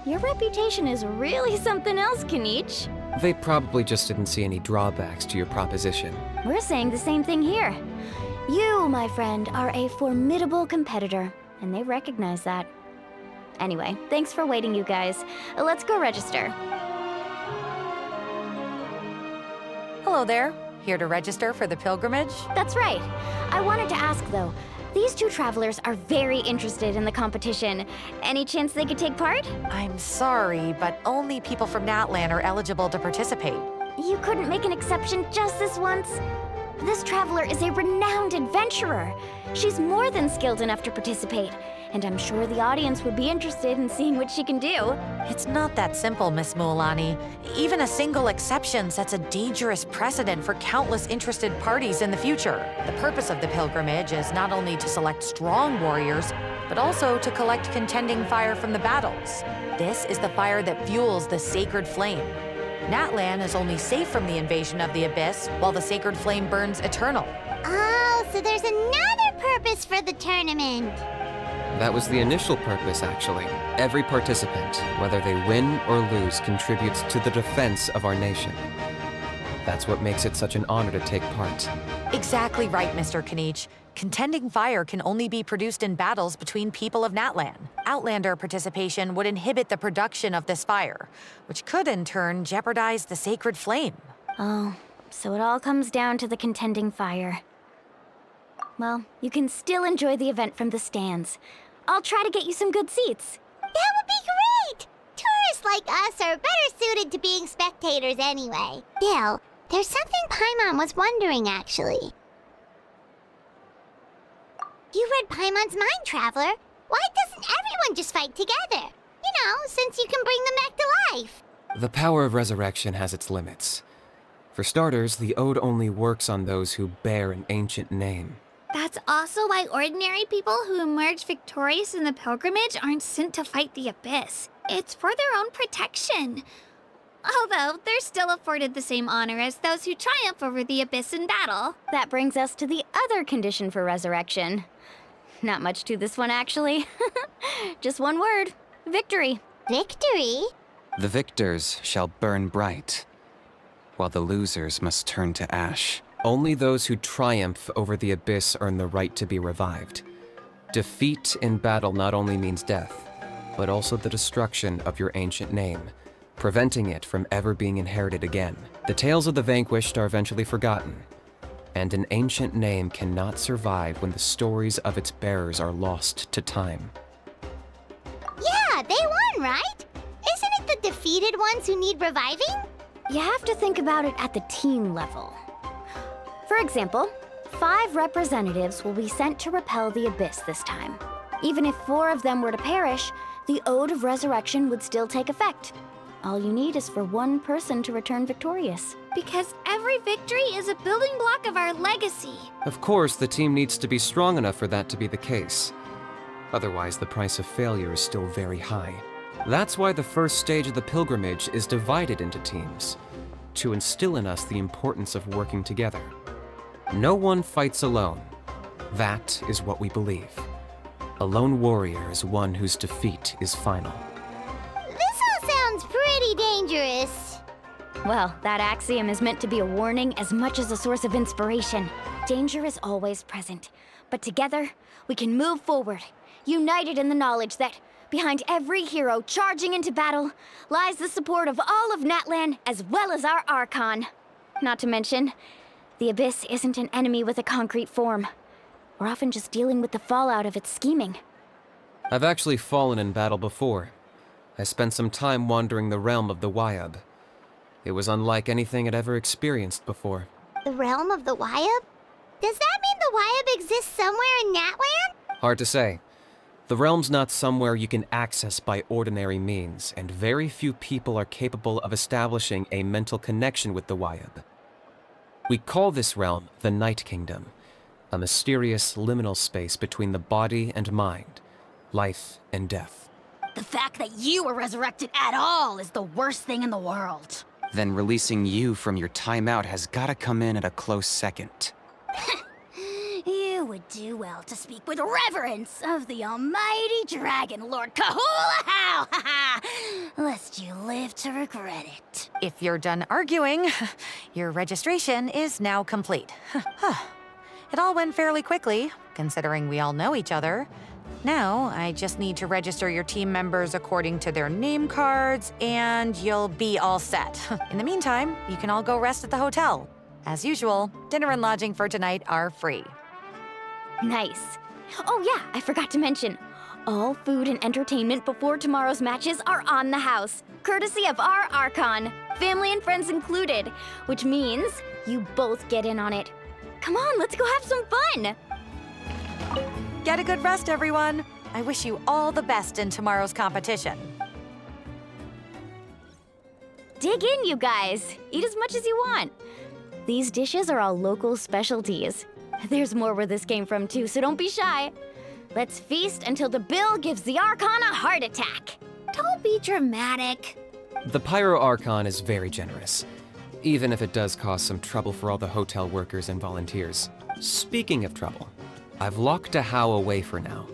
Your reputation is really something else, Kinich. They probably just didn't see any drawbacks to your proposition. We're saying the same thing here. You, my friend, are a formidable competitor, and they recognize that. Anyway, thanks for waiting, you guys. Let's go register. Hello there. Here to register for the pilgrimage? That's right. I wanted to ask, though. These 2 travelers are very interested in the competition. Any chance they could take part? I'm sorry, but only people from Natlan are eligible to participate. You couldn't make an exception just this once? This traveler is a renowned adventurer. She's more than skilled enough to participate, and I'm sure the audience would be interested in seeing what she can do. It's not that simple, Miss Mualani. Even a single exception sets a dangerous precedent for countless interested parties in the future. The purpose of the pilgrimage is not only to select strong warriors, but also to collect contending fire from the battles. This is the fire that fuels the sacred flame. Natlan is only safe from the invasion of the Abyss, while the sacred flame burns eternal. Oh, so there's another purpose for the tournament. That was the initial purpose, actually. Every participant, whether they win or lose, contributes to the defense of our nation. That's what makes it such an honor to take part. Exactly right, Mr. Kinich. Contending fire can only be produced in battles between people of Natlan. Outlander participation would inhibit the production of this fire, which could in turn jeopardize the sacred flame. Oh, so it all comes down to the contending fire. Well, you can still enjoy the event from the stands. I'll try to get you some good seats. That would be great! Tourists like us are better suited to being spectators anyway. Still, there's something Paimon was wondering, actually. You read Paimon's mind, Traveler. Why doesn't everyone just fight together? You know, since you can bring them back to life. The power of resurrection has its limits. For starters, the ode only works on those who bear an ancient name. That's also why ordinary people who emerge victorious in the pilgrimage aren't sent to fight the Abyss. It's for their own protection. Although, they're still afforded the same honor as those who triumph over the Abyss in battle. That brings us to the other condition for resurrection. Not much to this one, actually. Just one word. Victory. Victory? The victors shall burn bright, while the losers must turn to ash. Only those who triumph over the Abyss earn the right to be revived. Defeat in battle not only means death, but also the destruction of your ancient name, preventing it from ever being inherited again. The tales of the vanquished are eventually forgotten, and an ancient name cannot survive when the stories of its bearers are lost to time. Yeah, they won, right? Isn't it the defeated ones who need reviving? You have to think about it at the team level. For example, 5 representatives will be sent to repel the Abyss this time. Even if 4 of them were to perish, the Ode of Resurrection would still take effect. All you need is for 1 person to return victorious. Because every victory is a building block of our legacy. Of course, the team needs to be strong enough for that to be the case. Otherwise, the price of failure is still very high. That's why the first stage of the pilgrimage is divided into teams, to instill in us the importance of working together. No one fights alone. That is what we believe. A lone warrior is one whose defeat is final. This all sounds pretty dangerous. Well, that axiom is meant to be a warning as much as a source of inspiration. Danger is always present, but together, we can move forward, united in the knowledge that behind every hero charging into battle lies the support of all of Natlan as well as our Archon. Not to mention, the Abyss isn't an enemy with a concrete form. We're often just dealing with the fallout of its scheming. I've actually fallen in battle before. I spent some time wandering the realm of the Wyab. It was unlike anything I'd ever experienced before. The realm of the Wyab? Does that mean the Wyab exists somewhere in Natlan? Hard to say. The realm's not somewhere you can access by ordinary means, and very few people are capable of establishing a mental connection with the Wyab. We call this realm the Night Kingdom, a mysterious liminal space between the body and mind, life and death. The fact that you were resurrected at all is the worst thing in the world. Then releasing you from your timeout has gotta come in at a close second. You would do well to speak with reverence of the almighty Dragon Lord Kahula How, lest you live to regret it. If you're done arguing, your registration is now complete. It all went fairly quickly, considering we all know each other. Now, I just need to register your team members according to their name cards, and you'll be all set. In the meantime, you can all go rest at the hotel. As usual, dinner and lodging for tonight are free. Nice. Oh yeah, I forgot to mention. All food and entertainment before tomorrow's matches are on the house, courtesy of our Archon, family and friends included, which means you both get in on it. Come on, let's go have some fun! Get a good rest, everyone. I wish you all the best in tomorrow's competition. Dig in, you guys. Eat as much as you want. These dishes are all local specialties. There's more where this came from too, so don't be shy. Let's feast until the bill gives the Archon a heart attack. Don't be dramatic. The Pyro Archon is very generous, even if it does cause some trouble for all the hotel workers and volunteers. Speaking of trouble, I've locked Ajaw away for now,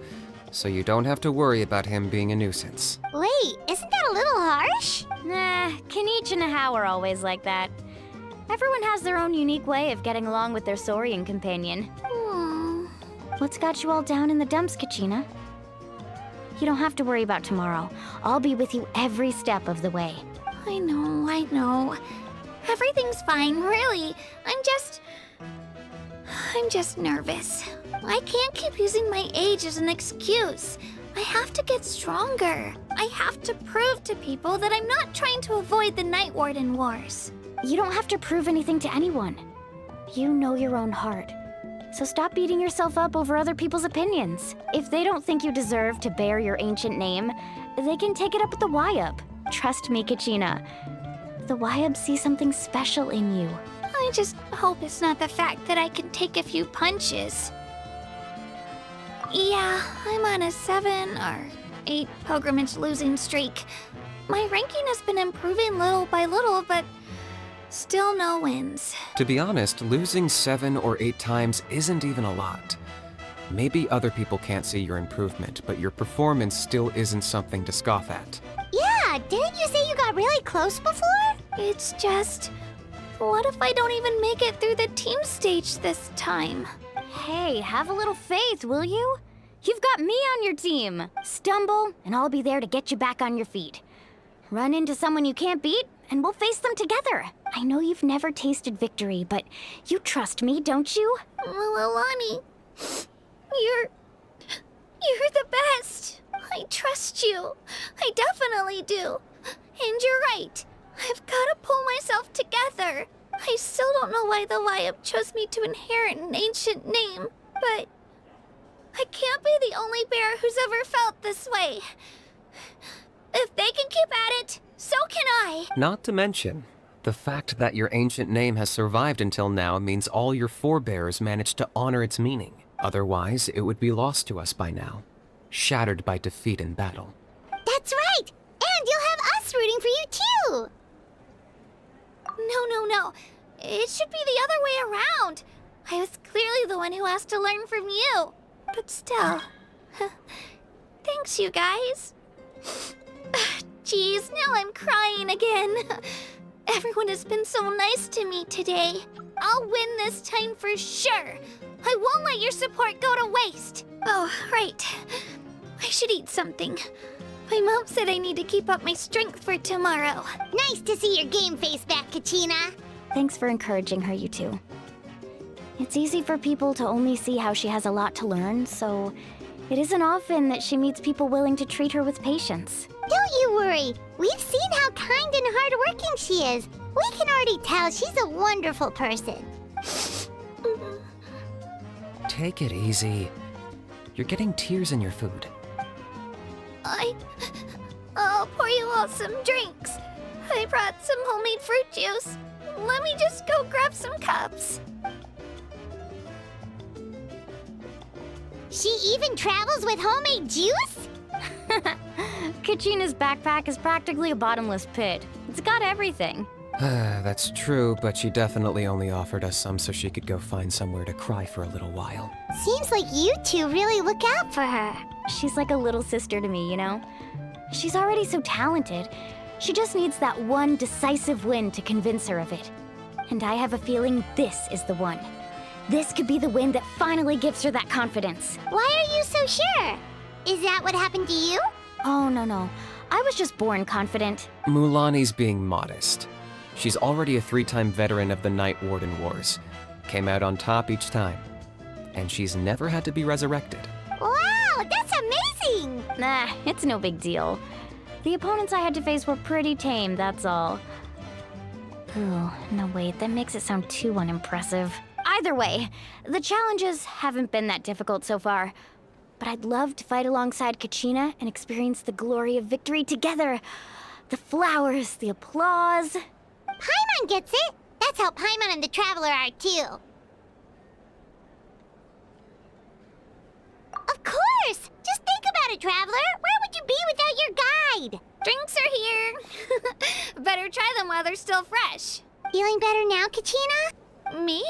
so you don't have to worry about him being a nuisance. Wait, isn't that a little harsh? Nah, Kinich and Ajaw are always like that. Everyone has their own unique way of getting along with their Saurian companion. What's got you all down in the dumps, Kachina? You don't have to worry about tomorrow. I'll be with you every step of the way. I know. Everything's fine, really. I'm just nervous. I can't keep using my age as an excuse. I have to get stronger. I have to prove to people that I'm not trying to avoid the Night Warden Wars. You don't have to prove anything to anyone. You know your own heart. So stop beating yourself up over other people's opinions. If they don't think you deserve to bear your ancient name, they can take it up with the Y-Up. Trust me, Kachina. The Y-Up see something special in you. I just hope it's not the fact that I can take a few punches. Yeah, I'm on a 7 or 8 pilgrimage losing streak. My ranking has been improving little by little, but still no wins. To be honest, losing 7 or 8 times isn't even a lot. Maybe other people can't see your improvement, but your performance still isn't something to scoff at. Yeah, didn't you say you got really close before? It's just, what if I don't even make it through the team stage this time? Hey, have a little faith, will you? You've got me on your team. Stumble, and I'll be there to get you back on your feet. Run into someone you can't beat, and we'll face them together. I know you've never tasted victory, but you trust me, don't you? Mualani, you're the best. I trust you. I definitely do. And you're right. I've got to pull myself together. I still don't know why the Y-Up chose me to inherit an ancient name, but I can't be the only bear who's ever felt this way. If they can keep at it, so can I. Not to mention, the fact that your ancient name has survived until now means all your forebears managed to honor its meaning. Otherwise, it would be lost to us by now, shattered by defeat in battle. That's right! And you'll have us rooting for you too! No. It should be the other way around. I was clearly the one who asked to learn from you. But still, thanks you guys. Geez, now I'm crying again. Everyone has been so nice to me today. I'll win this time for sure. I won't let your support go to waste. Oh, right. I should eat something. My mom said I need to keep up my strength for tomorrow. Nice to see your game face back, Kachina. Thanks for encouraging her, you two. It's easy for people to only see how she has a lot to learn, so it isn't often that she meets people willing to treat her with patience. Don't you worry. We've seen how kind and hardworking she is. We can already tell she's a wonderful person. Take it easy. You're getting tears in your food. I'll pour you all some drinks. I brought some homemade fruit juice. Let me just go grab some cups. She even travels with homemade juice? Kachina's backpack is practically a bottomless pit. It's got everything. That's true, but she definitely only offered us some so she could go find somewhere to cry for a little while. Seems like you two really look out for her. She's like a little sister to me, you know? She's already so talented. She just needs that one decisive win to convince her of it. And I have a feeling this is the one. This could be the win that finally gives her that confidence. Why are you so sure? Is that what happened to you? Oh, no. I was just born confident. Mualani's being modest. She's already a 3-time veteran of the Night Warden Wars. Came out on top each time. And she's never had to be resurrected. Wow, that's amazing! Nah, it's no big deal. The opponents I had to face were pretty tame, that's all. Oh, no wait, that makes it sound too unimpressive. Either way, the challenges haven't been that difficult so far. But I'd love to fight alongside Kachina and experience the glory of victory together. The flowers, the applause. Paimon gets it. That's how Paimon and the Traveler are too. Of course! Just think about it, Traveler. Where would you be without your guide? Drinks are here. Better try them while they're still fresh. Feeling better now, Kachina? Me?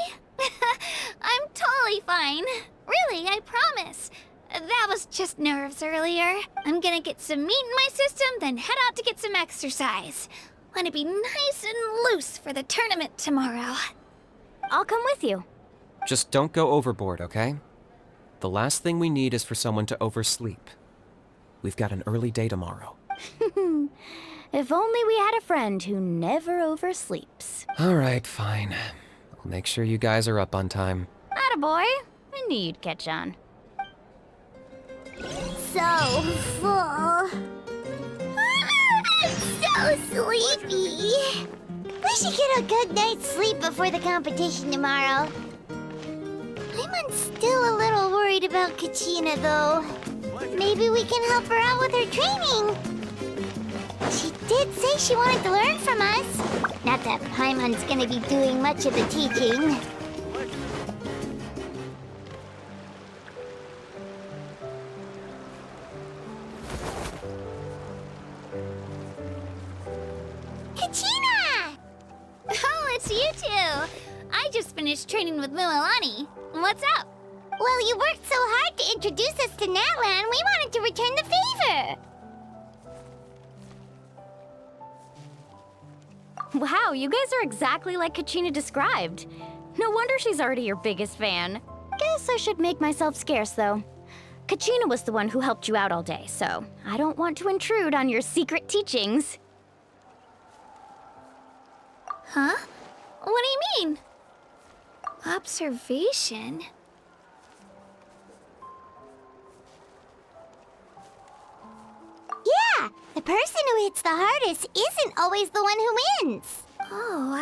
I'm totally fine. Really, I promise. That was just nerves earlier. I'm gonna get some meat in my system, then head out to get some exercise. Want to be nice and loose for the tournament tomorrow. I'll come with you. Just don't go overboard, okay? The last thing we need is for someone to oversleep. We've got an early day tomorrow. If only we had a friend who never oversleeps. All right, fine. I'll make sure you guys are up on time. Attaboy. I knew you'd catch on. So full. I'm so sleepy. We should get a good night's sleep before the competition tomorrow. I'm still a little worried about Kachina, though. Maybe we can help her out with her training. She did say she wanted to learn from us. Not that Paimon's gonna be doing much of the teaching. Kachina! Oh, it's you two! I just finished training with Mualani. What's up? Well, you worked so hard to introduce us to Natlan, we wanted to return the favor. Wow, you guys are exactly like Kachina described. No wonder she's already your biggest fan. Guess I should make myself scarce, though. Kachina was the one who helped you out all day, so I don't want to intrude on your secret teachings. Huh? What do you mean? Observation? Yeah, the person who hits the hardest isn't always the one who wins. Oh,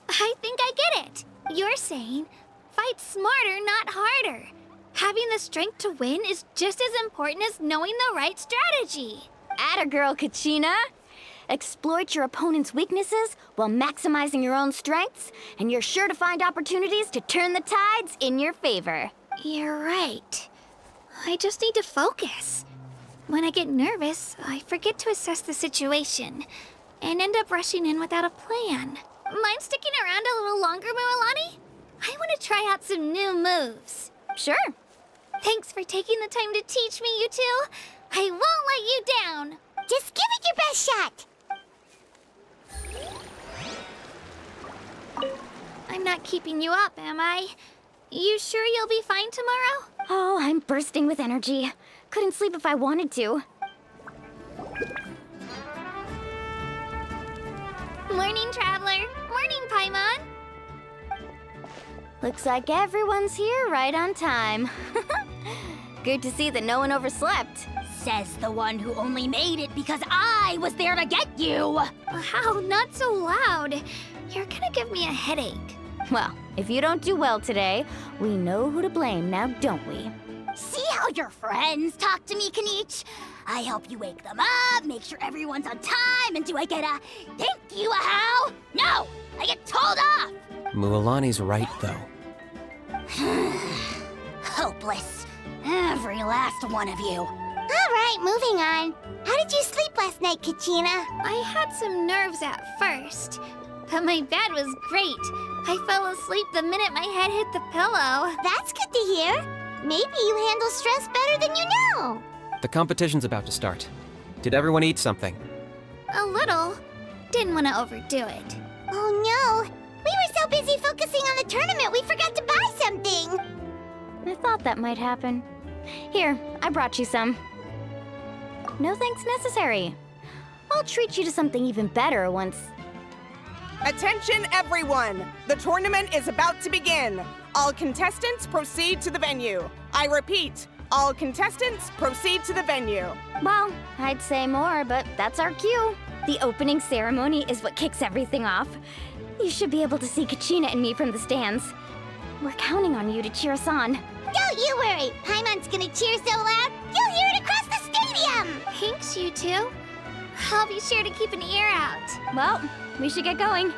I think I get it. You're saying, fight smarter, not harder. Having the strength to win is just as important as knowing the right strategy. Atta girl, Kachina! Exploit your opponent's weaknesses while maximizing your own strengths, and you're sure to find opportunities to turn the tides in your favor. You're right. I just need to focus. When I get nervous, I forget to assess the situation and end up rushing in without a plan. Mind sticking around a little longer, Mualani? I want to try out some new moves. Sure. Thanks for taking the time to teach me, you two. I won't let you down. Just give it your best shot. I'm not keeping you up, am I? You sure you'll be fine tomorrow? Oh, I'm bursting with energy. Couldn't sleep if I wanted to. Morning, Traveler. Morning, Paimon. Looks like everyone's here right on time. Good to see that no one overslept. Says the one who only made it because I was there to get you. Wow, not so loud. You're gonna give me a headache. Well, if you don't do well today, we know who to blame now, don't we? See how your friends talk to me, Kinich? I help you wake them up, make sure everyone's on time, and do I get a thank you, how? No, I get told off. Mualani's right, though. Hopeless. Every last one of you. All right, moving on. How did you sleep last night, Kachina? I had some nerves at first, but my bed was great. I fell asleep the minute my head hit the pillow. That's good to hear. Maybe you handle stress better than you know. The competition's about to start. Did everyone eat something? A little. Didn't want to overdo it. Oh no! We were so busy focusing on the tournament we forgot to buy something! I thought that might happen. Here, I brought you some. No thanks necessary. I'll treat you to something even better once... Attention everyone! The tournament is about to begin. All contestants proceed to the venue. I repeat, all contestants proceed to the venue. Well, I'd say more, but that's our cue. The opening ceremony is what kicks everything off. You should be able to see Kachina and me from the stands. We're counting on you to cheer us on. Don't you worry! Paimon's gonna cheer so loud, you'll hear it across the stadium! Thanks, you two. I'll be sure to keep an ear out. Well, we should get going.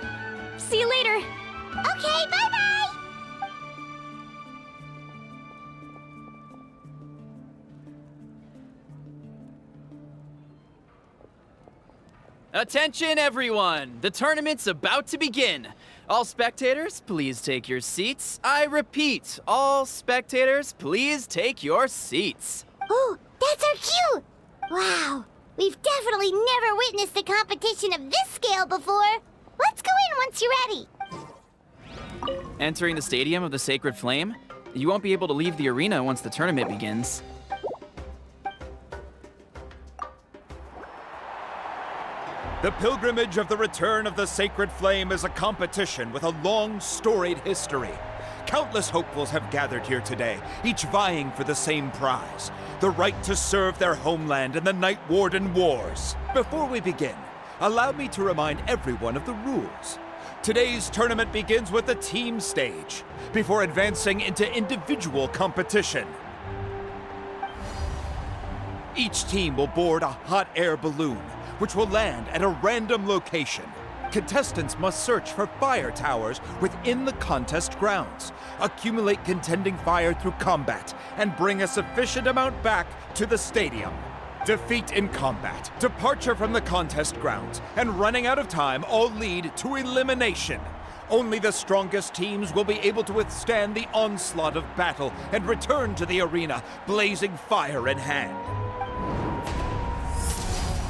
See you later. Okay, bye-bye! Attention, everyone! The tournament's about to begin. All spectators, please take your seats. I repeat, all spectators, please take your seats. Oh, that's our cue! Wow, we've definitely never witnessed a competition of this scale before. Let's go in once you're ready. Entering the Stadium of the Sacred Flame, you won't be able to leave the arena once the tournament begins. The pilgrimage of the return of the Sacred Flame is a competition with a long, storied history. Countless hopefuls have gathered here today, each vying for the same prize, the right to serve their homeland in the Night Warden Wars. Before we begin, allow me to remind everyone of the rules. Today's tournament begins with the team stage, before advancing into individual competition. Each team will board a hot air balloon, which will land at a random location. Contestants must search for fire towers within the contest grounds, accumulate contending fire through combat, and bring a sufficient amount back to the stadium. Defeat in combat, departure from the contest grounds, and running out of time all lead to elimination. Only the strongest teams will be able to withstand the onslaught of battle and return to the arena, blazing fire in hand.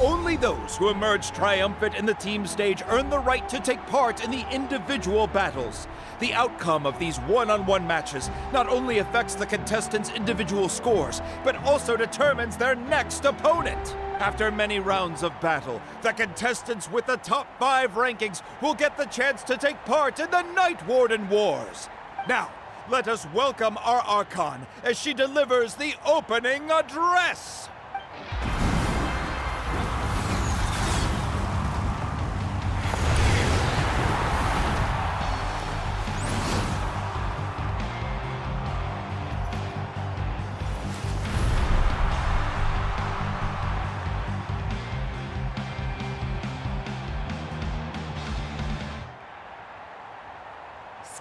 Only those who emerge triumphant in the team stage earn the right to take part in the individual battles. The outcome of these one-on-one matches not only affects the contestants' individual scores, but also determines their next opponent. After many rounds of battle, the contestants with the top 5 rankings will get the chance to take part in the Night Warden Wars. Now, let us welcome our Archon as she delivers the opening address.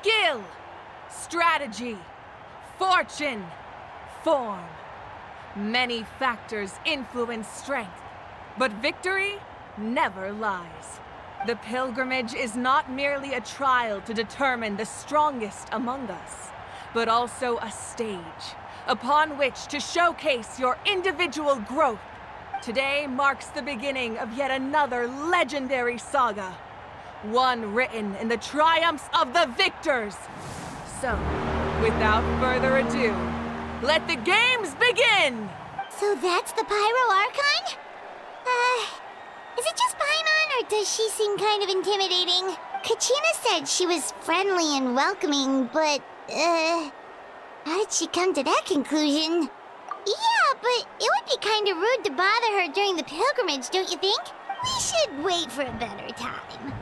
Skill, strategy, fortune, form. Many factors influence strength, but victory never lies. The pilgrimage is not merely a trial to determine the strongest among us, but also a stage upon which to showcase your individual growth. Today marks the beginning of yet another legendary saga. One written in the triumphs of the victors. So, without further ado, let the games begin! So that's the Pyro Archon? Is it just Paimon, or does she seem kind of intimidating? Kachina said she was friendly and welcoming, but, how did she come to that conclusion? Yeah, but it would be kind of rude to bother her during the pilgrimage, don't you think? We should wait for a better time.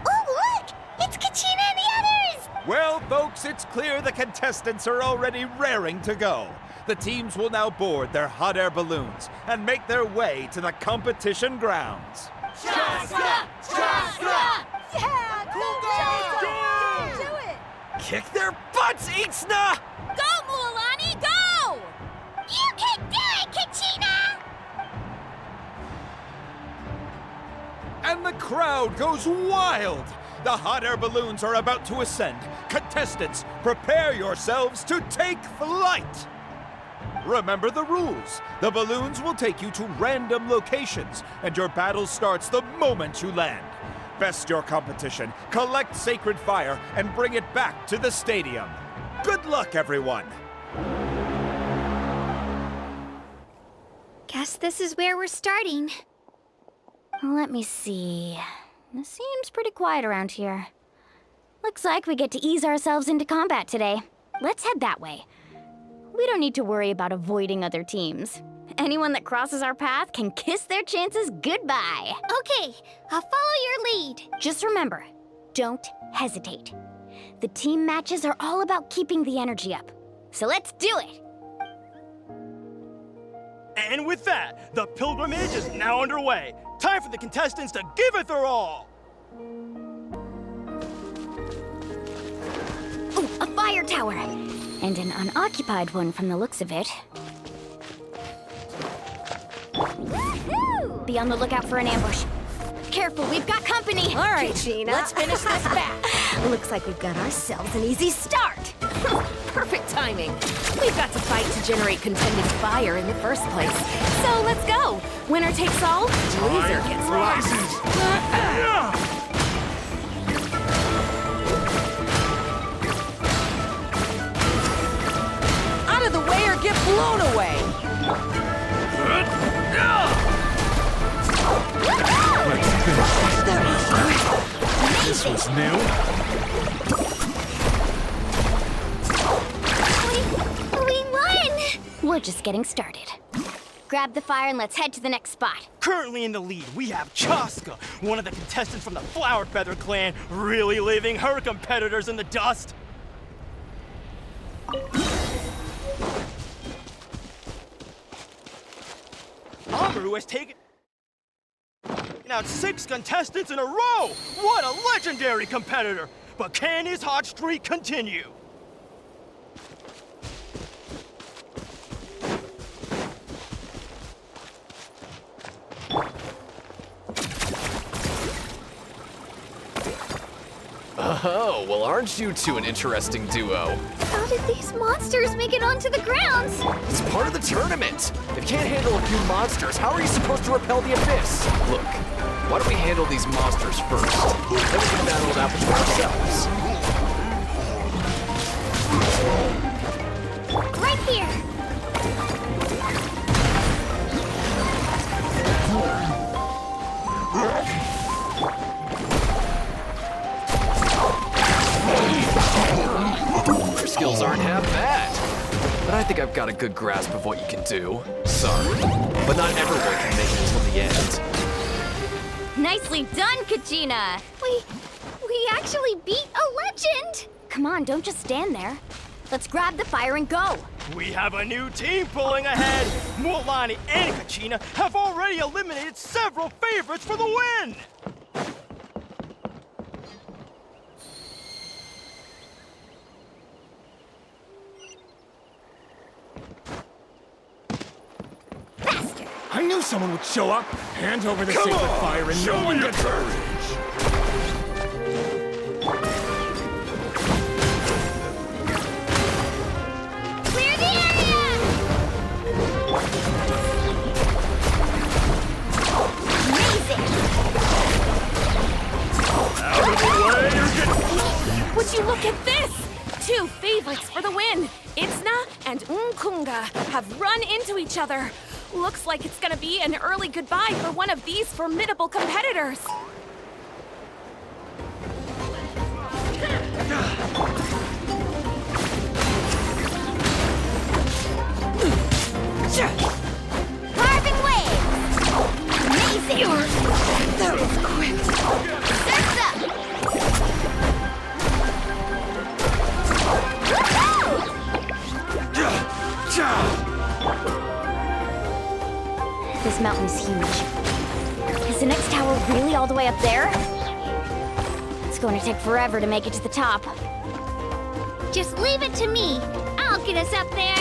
Oh, look! It's Kachina and the others! Well, folks, it's clear the contestants are already raring to go. The teams will now board their hot air balloons and make their way to the competition grounds. Chaska! Chaska! Yeah! Cool do it! Kick their butts, Ixna! Go, Mualani, go! You can do it, Kachina! And the crowd goes wild! The hot air balloons are about to ascend. Contestants, prepare yourselves to take flight! Remember the rules. The balloons will take you to random locations, and your battle starts the moment you land. Best your competition, collect sacred fire, and bring it back to the stadium. Good luck, everyone! Guess this is where we're starting. Let me see. It seems pretty quiet around here. Looks like we get to ease ourselves into combat today. Let's head that way. We don't need to worry about avoiding other teams. Anyone that crosses our path can kiss their chances goodbye. Okay, I'll follow your lead. Just remember, don't hesitate. The team matches are all about keeping the energy up. So let's do it! And with that, the pilgrimage is now underway. Time for the contestants to give it their all! Ooh, a fire tower! And an unoccupied one from the looks of it. Be on the lookout for an ambush. Careful, we've got company! All right, Gina. Let's finish this back. Looks like we've got ourselves an easy start. Perfect timing. We've got to fight to generate contended fire in the first place. So let's go. Winner takes all, loser gets lost. Out of the way or get blown away. This was new. We won! We're just getting started. Grab the fire and let's head to the next spot. Currently in the lead, we have Chaska, one of the contestants from the Flower Feather clan, really leaving her competitors in the dust. Amaru has taken taken out 6 contestants in a row! What a legendary competitor! But can his hot streak continue? Oh, well, aren't you two an interesting duo? How did these monsters make it onto the grounds? It's part of the tournament. If you can't handle a few monsters, how are you supposed to repel the abyss? Look, why don't we handle these monsters first? Then we can battle it out between ourselves. Right here! Your skills aren't half bad. But I think I've got a good grasp of what you can do. Sorry, but not everyone can make it until the end. Nicely done, Kachina! We actually beat a legend! Come on, don't just stand there. Let's grab the fire and go. We have a new team pulling ahead. Mualani and Kachina have already eliminated several favorites for the win. I knew someone would show up. Hand over the sacred fire and no one gets hurt. Clear the area! Amazing! Out of the way, you're getting... Would you look at this? 2 favorites for the win. Itzna and Nkunga have run into each other. Looks like it's gonna be an early goodbye for one of these formidable competitors. Carving waves! Amazing! That was quick! Surf's up! This mountain is huge. Is the next tower really all the way up there? It's going to take forever to make it to the top. Just leave it to me. I'll get us up there.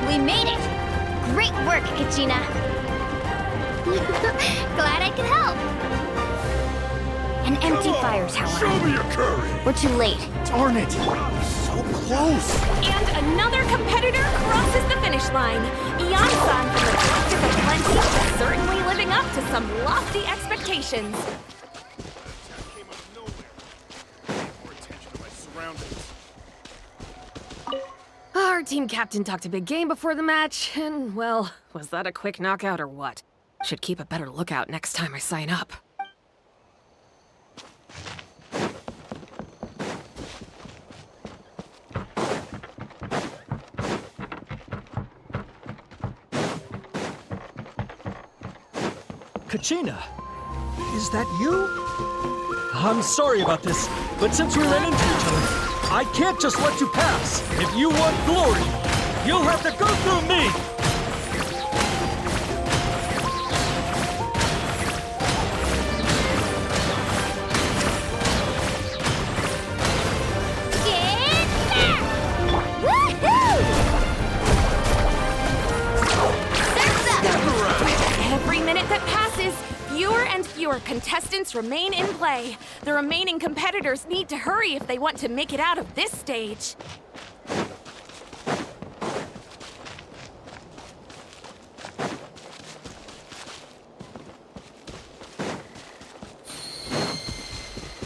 We made it! Great work, Kachina! Glad I could help. An empty fire tower. Show me your courage. We're too late. Darn it. So close. And another competitor crosses the finish line. Ian-san from the Collective of Plenty is certainly living up to some lofty expectations. Our team captain talked a big game before the match, and well, was that a quick knockout or what? Should keep a better lookout next time I sign up. Kachina, is that you? I'm sorry about this, but since we ran into each other, I can't just let you pass. If you want glory, you'll have to go through me. Every minute that passes, fewer and fewer contestants remain in play. The remaining competitors need to hurry if they want to make it out of this stage.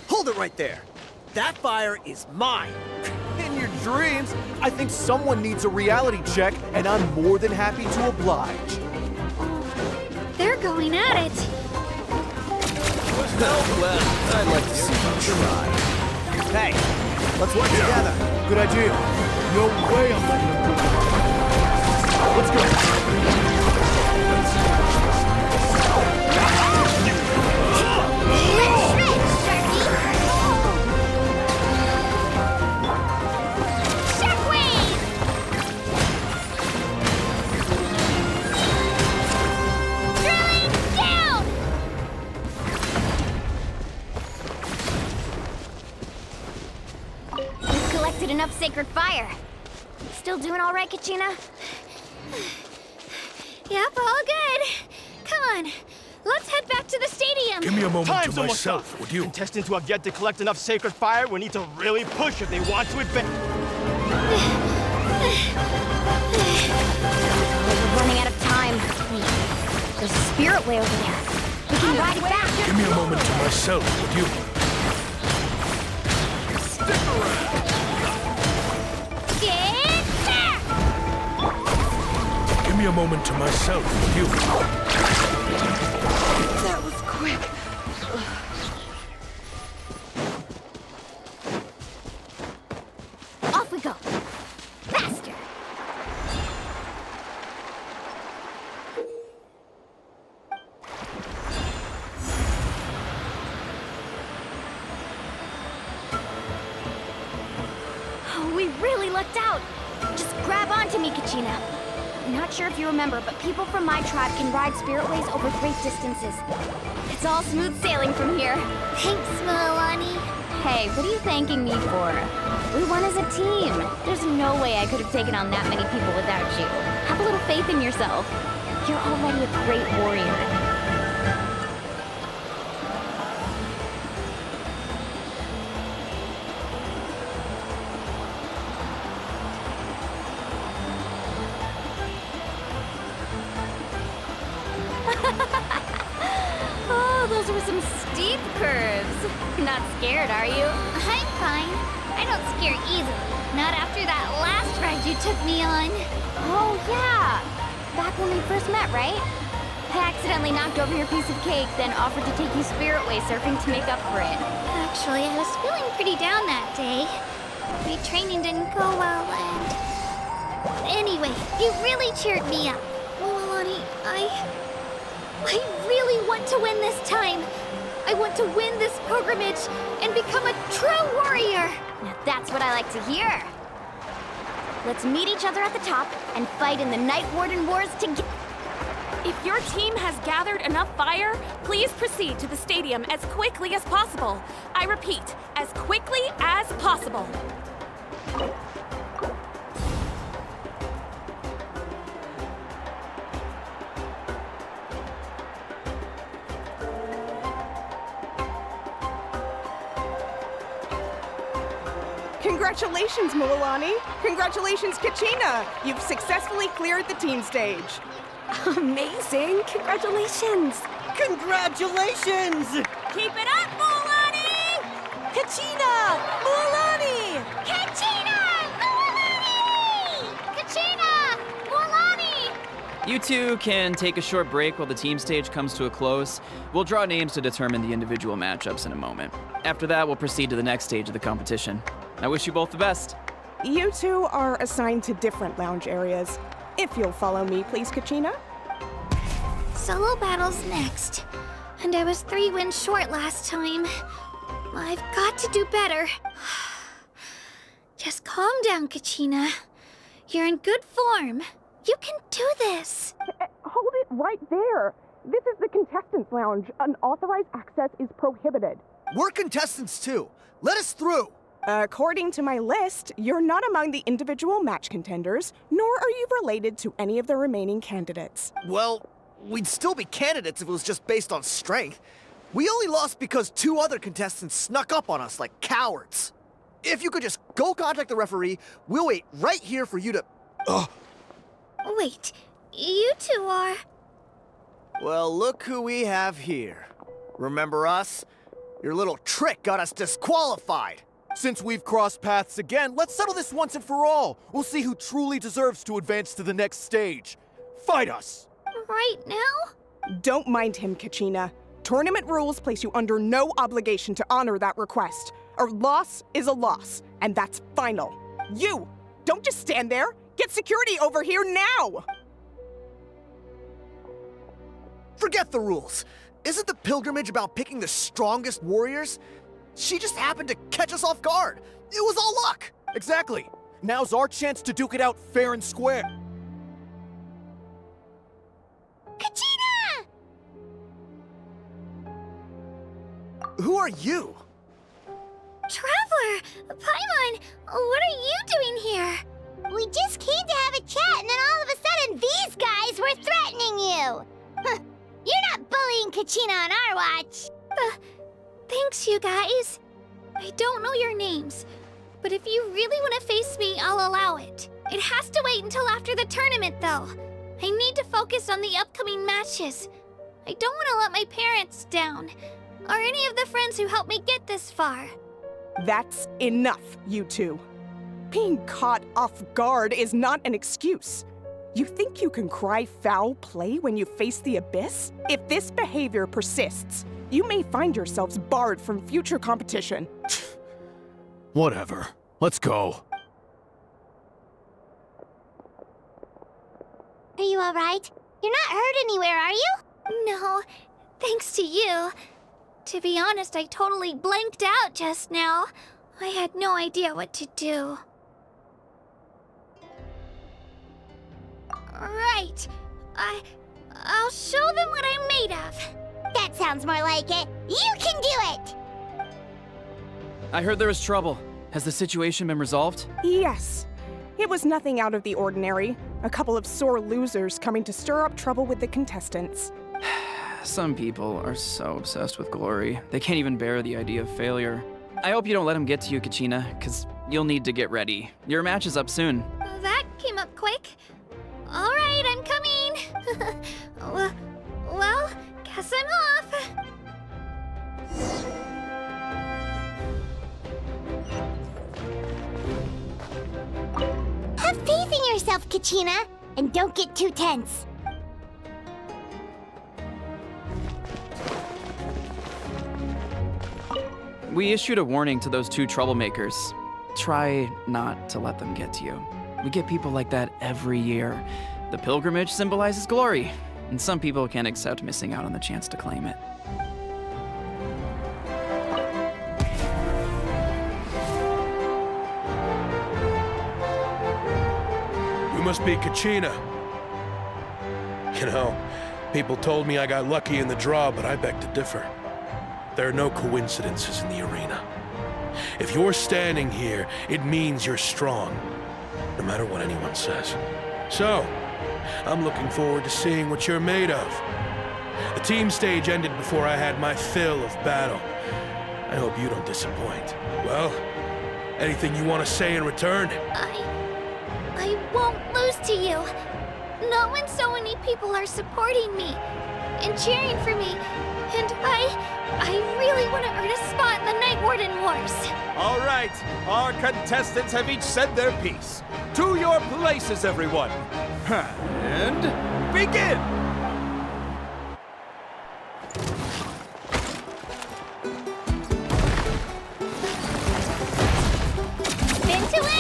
Hold it right there. That fire is mine. In your dreams, I think someone needs a reality check, and I'm more than happy to oblige. They're going at it. Well, I'd like to see you try. Hey, let's work together. Good idea. No way I'm letting them do it. Let's go. there. Still doing all right, Kachina? Yep, all good. Come on, let's head back to the stadium. Give me a moment Time's to almost myself, up. would you? Contestants who have yet to collect enough sacred fire will need to really push if they want to advance. We're running out of time. Wait, there's a spirit way over there. We can ride it back. Give me a moment to myself, would you? Stick around. Get back! Give me a moment to myself, would you? That was quick. Off we go. Faster. Oh, we really lucked out. Just grab onto me, Kachina. I'm not sure if you remember, but people from my tribe can ride spiritways over great distances. It's all smooth sailing from here. Thanks, Mualani. Hey, what are you thanking me for? We won as a team. There's no way I could have taken on that many people without you. Have a little faith in yourself. You're already a great warrior. Oh, those were some steep curves. Not scared, are you? I'm fine. I don't scare easily. Not after that last ride you took me on. Oh, yeah. Back when we first met, right? I accidentally knocked over your piece of cake, then offered to take you spiritway surfing to make up for it. Actually, I was feeling pretty down that day. Retraining didn't go well, and... Anyway, you really cheered me up. Mualani, I really want to win this time. I want to win this pilgrimage and become a true warrior. Now that's what I like to hear. Let's meet each other at the top and fight in the Night Warden Wars together. If your team has gathered enough fire, please proceed to the stadium as quickly as possible. I repeat, as quickly as possible. Congratulations, Mualani! Congratulations, Kachina! You've successfully cleared the team stage. Amazing! Congratulations! Congratulations! Keep it up, Mualani! Kachina! Mualani! Kachina! Mualani! Kachina! Mualani! You two can take a short break while the team stage comes to a close. We'll draw names to determine the individual matchups in a moment. After that, we'll proceed to the next stage of the competition. I wish you both the best. You two are assigned to different lounge areas. If you'll follow me, please, Kachina. Solo battle's next. And I was 3 wins short last time. I've got to do better. Just calm down, Kachina. You're in good form. You can do this. Hold it right there. This is the contestants' lounge. Unauthorized access is prohibited. We're contestants too. Let us through. According to my list, you're not among the individual match contenders, nor are you related to any of the remaining candidates. Well, we'd still be candidates if it was just based on strength. We only lost because 2 other contestants snuck up on us like cowards. If you could just go contact the referee, we'll wait right here for you to... Wait, you two are... Well, look who we have here. Remember us? Your little trick got us disqualified. Since we've crossed paths again, let's settle this once and for all. We'll see who truly deserves to advance to the next stage. Fight us! Right now? Don't mind him, Kachina. Tournament rules place you under no obligation to honor that request. A loss is a loss, and that's final. You! Don't just stand there! Get security over here now! Forget the rules. Isn't the pilgrimage about picking the strongest warriors? She just happened to catch us off guard. It was all luck. Exactly. Now's our chance to duke it out fair and square. Kachina! Who are you? Traveler! Paimon, what are you doing here? We just came to have a chat, and then all of a sudden these guys were threatening you! Huh. You're not bullying Kachina on our watch! Thanks, you guys. I don't know your names, but if you really want to face me, I'll allow it. It has to wait until after the tournament, though. I need to focus on the upcoming matches. I don't want to let my parents down, or any of the friends who helped me get this far. That's enough, you two. Being caught off guard is not an excuse. You think you can cry foul play when you face the abyss? If this behavior persists, you may find yourselves barred from future competition. Whatever. Let's go. Are you alright? You're not hurt anywhere, are you? No, thanks to you. To be honest, I totally blanked out just now. I had no idea what to do. Right. I'll show them what I'm made of. That sounds more like it. You can do it! I heard there was trouble. Has the situation been resolved? Yes. It was nothing out of the ordinary. A couple of sore losers coming to stir up trouble with the contestants. Some people are so obsessed with glory, they can't even bear the idea of failure. I hope you don't let them get to you, Kachina, because you'll need to get ready. Your match is up soon. That came up quick. All right, I'm coming. Well, guess I'm off. Have faith in yourself, Kachina, and don't get too tense. We issued a warning to those two troublemakers. Try not to let them get to you. We get people like that every year. The pilgrimage symbolizes glory, and some people can't accept missing out on the chance to claim it. You must be Kachina. You know, people told me I got lucky in the draw, but I beg to differ. There are no coincidences in the arena. If you're standing here, it means you're strong, no matter what anyone says. So, I'm looking forward to seeing what you're made of. The team stage ended before I had my fill of battle. I hope you don't disappoint. Well, anything you want to say in return? I won't lose to you. Not when so many people are supporting me and cheering for me. And I really want to earn a spot in the Night Warden Wars. All right, our contestants have each said their piece. To your places, everyone. And begin! Spin to win!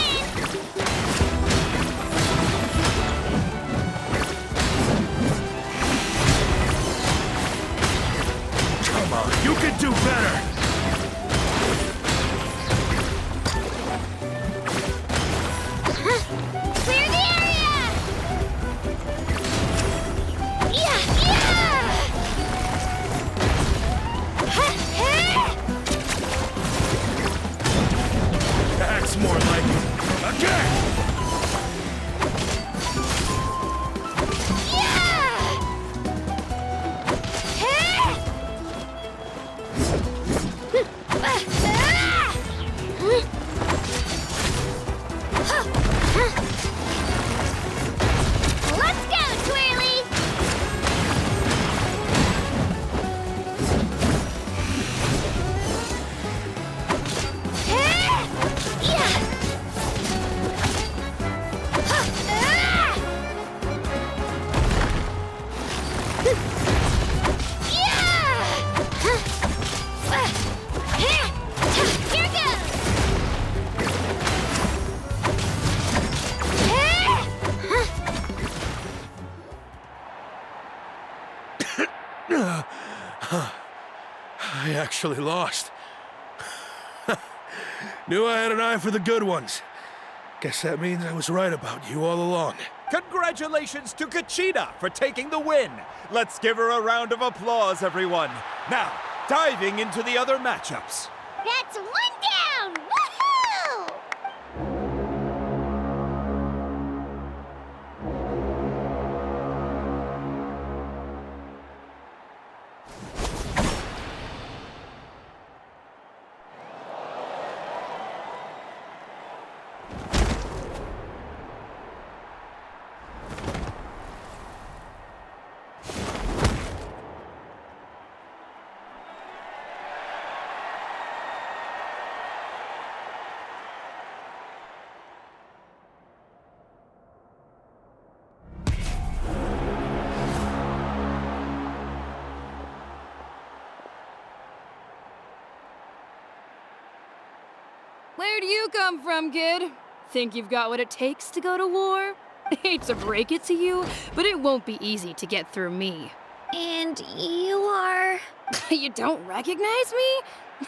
You can do better! Clear the area! Yeah! That's more like it. Again! Let's go, Twirly! I actually lost. Knew I had an eye for the good ones. Guess that means I was right about you all along. Congratulations to Kachina for taking the win. Let's give her a round of applause, everyone. Now, diving into the other matchups. That's one down! Woohoo! Where do you come from, kid? Think you've got what it takes to go to war? Hate to break it to you, but it won't be easy to get through me. And you are... You don't recognize me?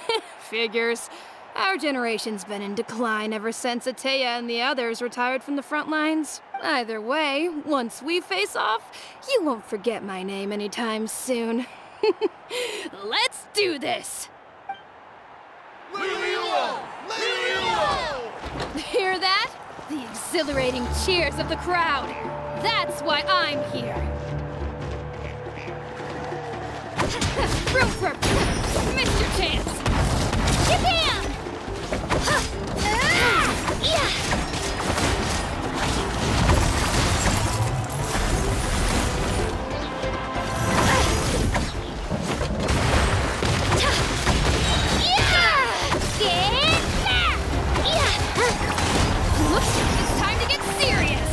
Figures. Our generation's been in decline ever since Atea and the others retired from the front lines. Either way, once we face off, you won't forget my name anytime soon. Let's do this! Liliuo! Liliuo! Hear that? The exhilarating cheers of the crowd. That's why I'm here. Room for... Missed your chance! Japan! It's time to get serious!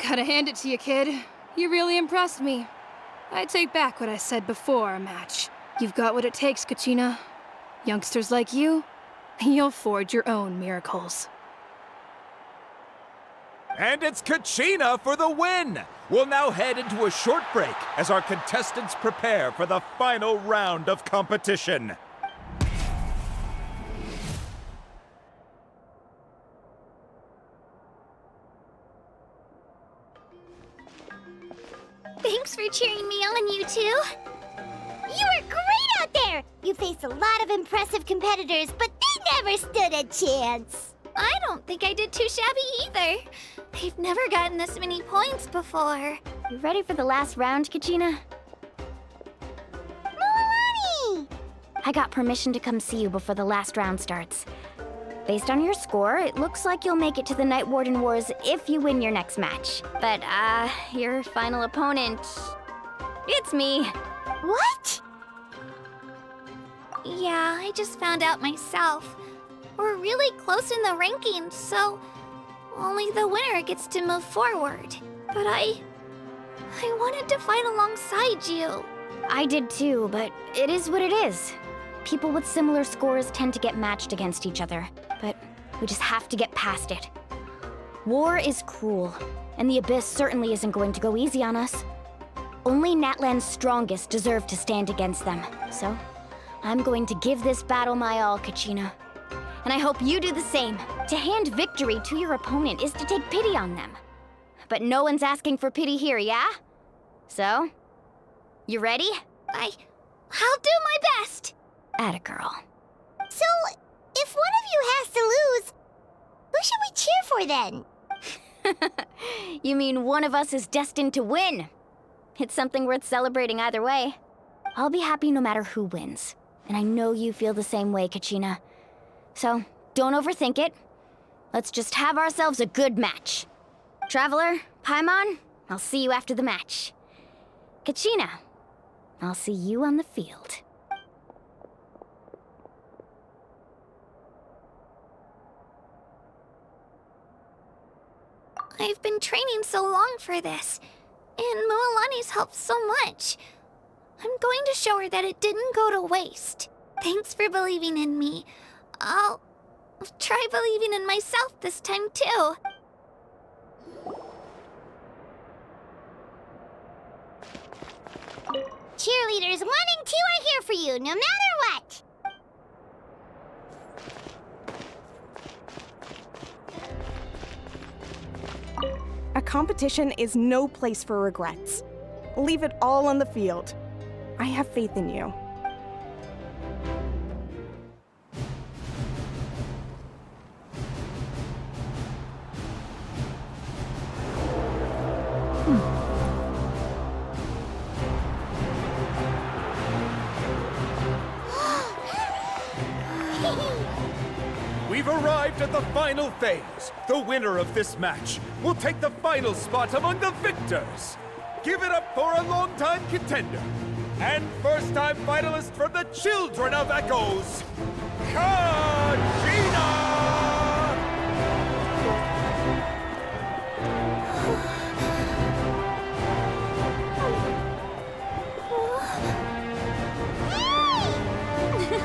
Gotta hand it to you, kid. You really impressed me. I take back what I said before our match. You've got what it takes, Kachina. Youngsters like you, you'll forge your own miracles. And it's Kachina for the win! We'll now head into a short break as our contestants prepare for the final round of competition. Thanks for cheering me on, you two. You were great out there! You faced a lot of impressive competitors, but they never stood a chance. I don't think I did too shabby either. I've never gotten this many points before. You ready for the last round, Kachina? Mualani! I got permission to come see you before the last round starts. Based on your score, it looks like you'll make it to the Night Warden Wars if you win your next match. But, your final opponent... it's me. What? Yeah, I just found out myself. We're really close in the rankings, so... Only the winner gets to move forward. But I wanted to fight alongside you. I did too, but it is what it is. People with similar scores tend to get matched against each other, but we just have to get past it. War is cruel, and the Abyss certainly isn't going to go easy on us. Only Natlan's strongest deserve to stand against them, so I'm going to give this battle my all, Kachina. And I hope you do the same. To hand victory to your opponent is to take pity on them. But no one's asking for pity here, yeah? So, you ready? I'll do my best. Atta girl. So, if one of you has to lose, who should we cheer for then? You mean one of us is destined to win? It's something worth celebrating either way. I'll be happy no matter who wins. And I know you feel the same way, Kachina. So, don't overthink it. Let's just have ourselves a good match. Traveler, Paimon, I'll see you after the match. Kachina, I'll see you on the field. I've been training so long for this, and Mualani's helped so much. I'm going to show her that it didn't go to waste. Thanks for believing in me. I'll try believing in myself this time too. Cheerleaders 1 and 2 are here for you, no matter what! A competition is no place for regrets. Leave it all on the field. I have faith in you. We've arrived at the final phase. The winner of this match will take the final spot among the victors. Give it up for a longtime contender and first-time finalist from the Children of Echoes, Kachina!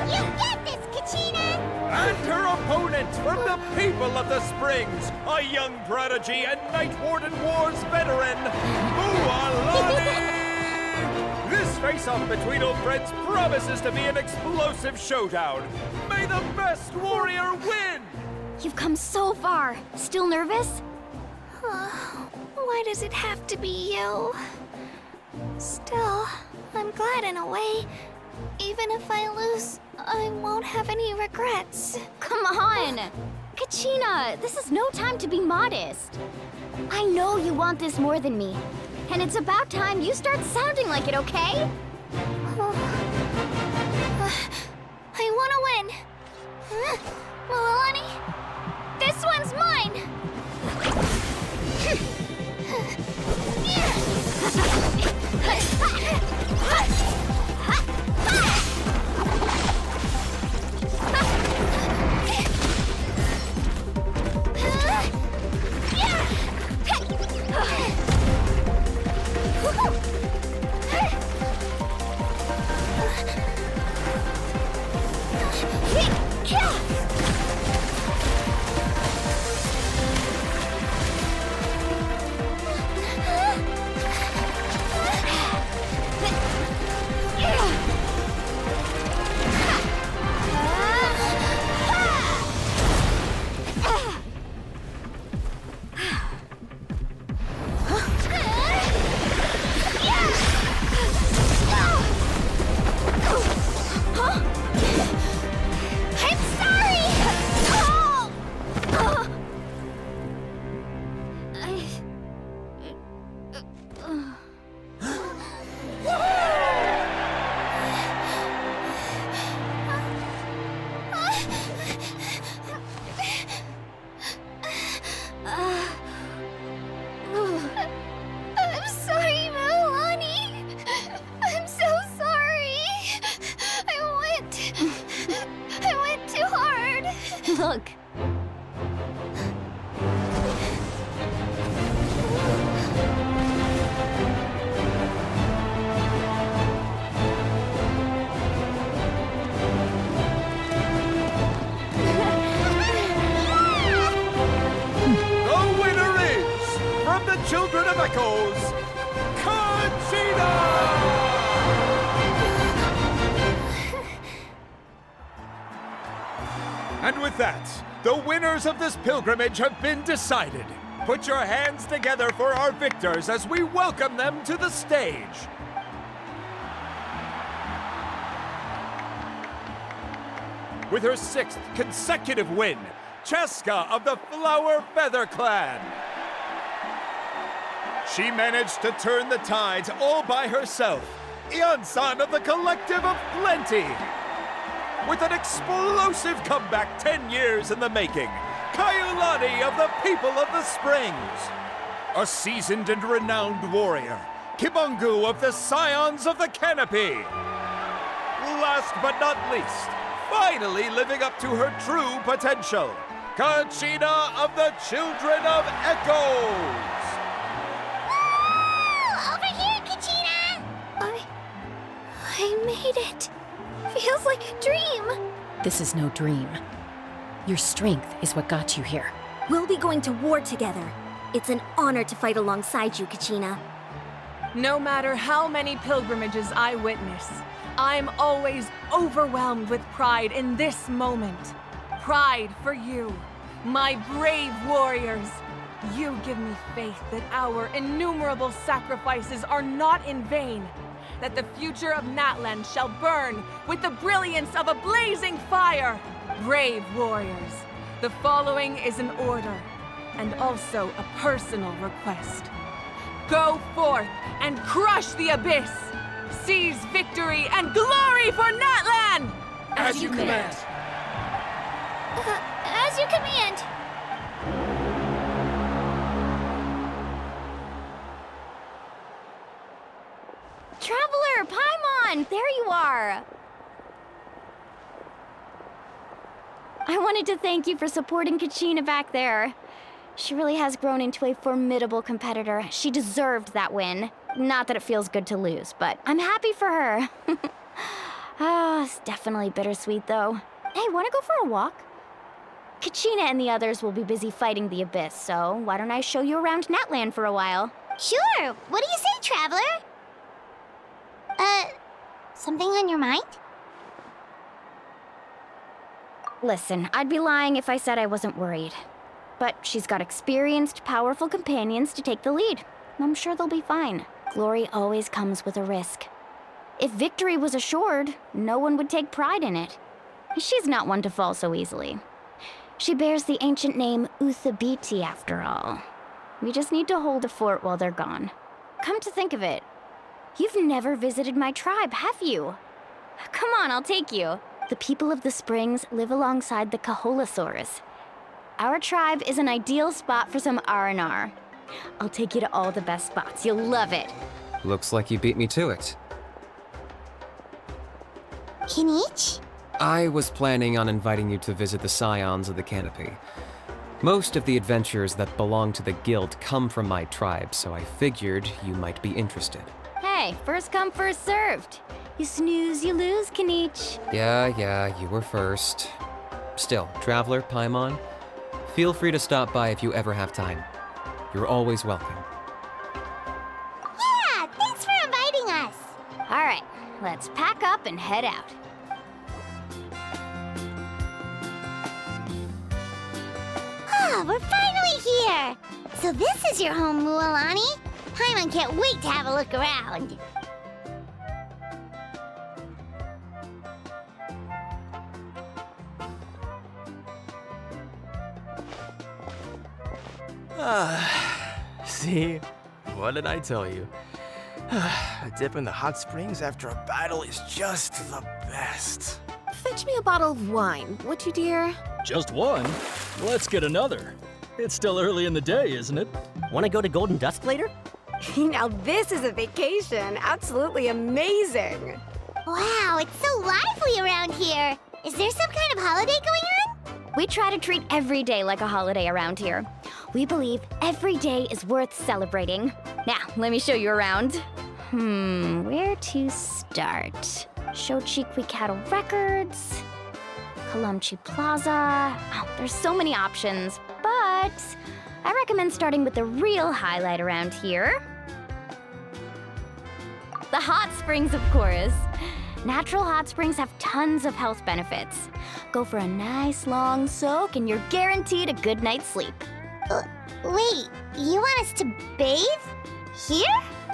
You get this, Kachina! And her opponent from the people of the Springs, a young prodigy and Night Warden Wars veteran, Mualani! This face-off between old friends promises to be an explosive showdown. May the best warrior win! You've come so far. Still nervous? Why does it have to be you? Still, I'm glad in a way. Even if I lose, I won't have any regrets. Come on! Kachina, this is no time to be modest. I know you want this more than me. And it's about time you start sounding like it, okay? I want to win. Mualani, this one's mine! Look. with that, the winners of this pilgrimage have been decided. Put your hands together for our victors as we welcome them to the stage. With her 6th consecutive win, Chaska of the Flower Feather Clan. She managed to turn the tides all by herself. Ian-san of the Collective of Plenty. With an explosive comeback 10 years in the making, Kayulani of the People of the Springs. A seasoned and renowned warrior, Kibangu of the Scions of the Canopy. Last but not least, finally living up to her true potential, Kachina of the Children of Echoes. Over here, Kachina! I made it. Feels like a dream. This is no dream. Your strength is what got you here. We'll be going to war together. It's an honor to fight alongside you, Kachina. No matter how many pilgrimages I witness, I'm always overwhelmed with pride in this moment. Pride for you, my brave warriors. You give me faith that our innumerable sacrifices are not in vain, that the future of Natlan shall burn with the brilliance of a blazing fire. Brave warriors, the following is an order, and also a personal request. Go forth and crush the abyss! Seize victory and glory for Natlan! As you command. As you command. Traveler, Paimon, there you are. I wanted to thank you for supporting Kachina back there. She really has grown into a formidable competitor. She deserved that win. Not that it feels good to lose, but I'm happy for her. It's definitely bittersweet, though. Hey, wanna go for a walk? Kachina and the others will be busy fighting the Abyss, so why don't I show you around Natlan for a while? Sure! What do you say, Traveler? Something on your mind? Listen, I'd be lying if I said I wasn't worried. But she's got experienced, powerful companions to take the lead. I'm sure they'll be fine. Glory always comes with a risk. If victory was assured, no one would take pride in it. She's not one to fall so easily. She bears the ancient name Uthabiti, after all. We just need to hold the fort while they're gone. Come to think of it, you've never visited my tribe, have you? Come on, I'll take you. The people of the Springs live alongside the Kaholasaurs. Our tribe is an ideal spot for some R&R. I'll take you to all the best spots. You'll love it. Looks like you beat me to it. Kinich? I was planning on inviting you to visit the Scions of the Canopy. Most of the adventures that belong to the guild come from my tribe, so I figured you might be interested. Hey, first come, first served. You snooze, you lose, Kinich. Yeah, you were first. Still, Traveler, Paimon, feel free to stop by if you ever have time. You're always welcome. Yeah, thanks for inviting us. All right, let's pack up and head out. Oh, we're finally here. So this is your home, Mualani. Paimon can't wait to have a look around. See? What did I tell you? A dip in the hot springs after a battle is just the best. Fetch me a bottle of wine, would you, dear? Just one? Let's get another. It's still early in the day, isn't it? Want to go to Golden Dusk later? Now this is a vacation. Absolutely amazing. Wow, it's so lively around here. Is there some kind of holiday going on? We try to treat every day like a holiday around here. We believe every day is worth celebrating. Now, let me show you around. Where to start? Shochikwikado Records, Kalumchi Plaza. Oh, there's so many options, but I recommend starting with the real highlight around here. The hot springs, of course. Natural hot springs have tons of health benefits. Go for a nice long soak and you're guaranteed a good night's sleep. Wait, you want us to bathe? Here?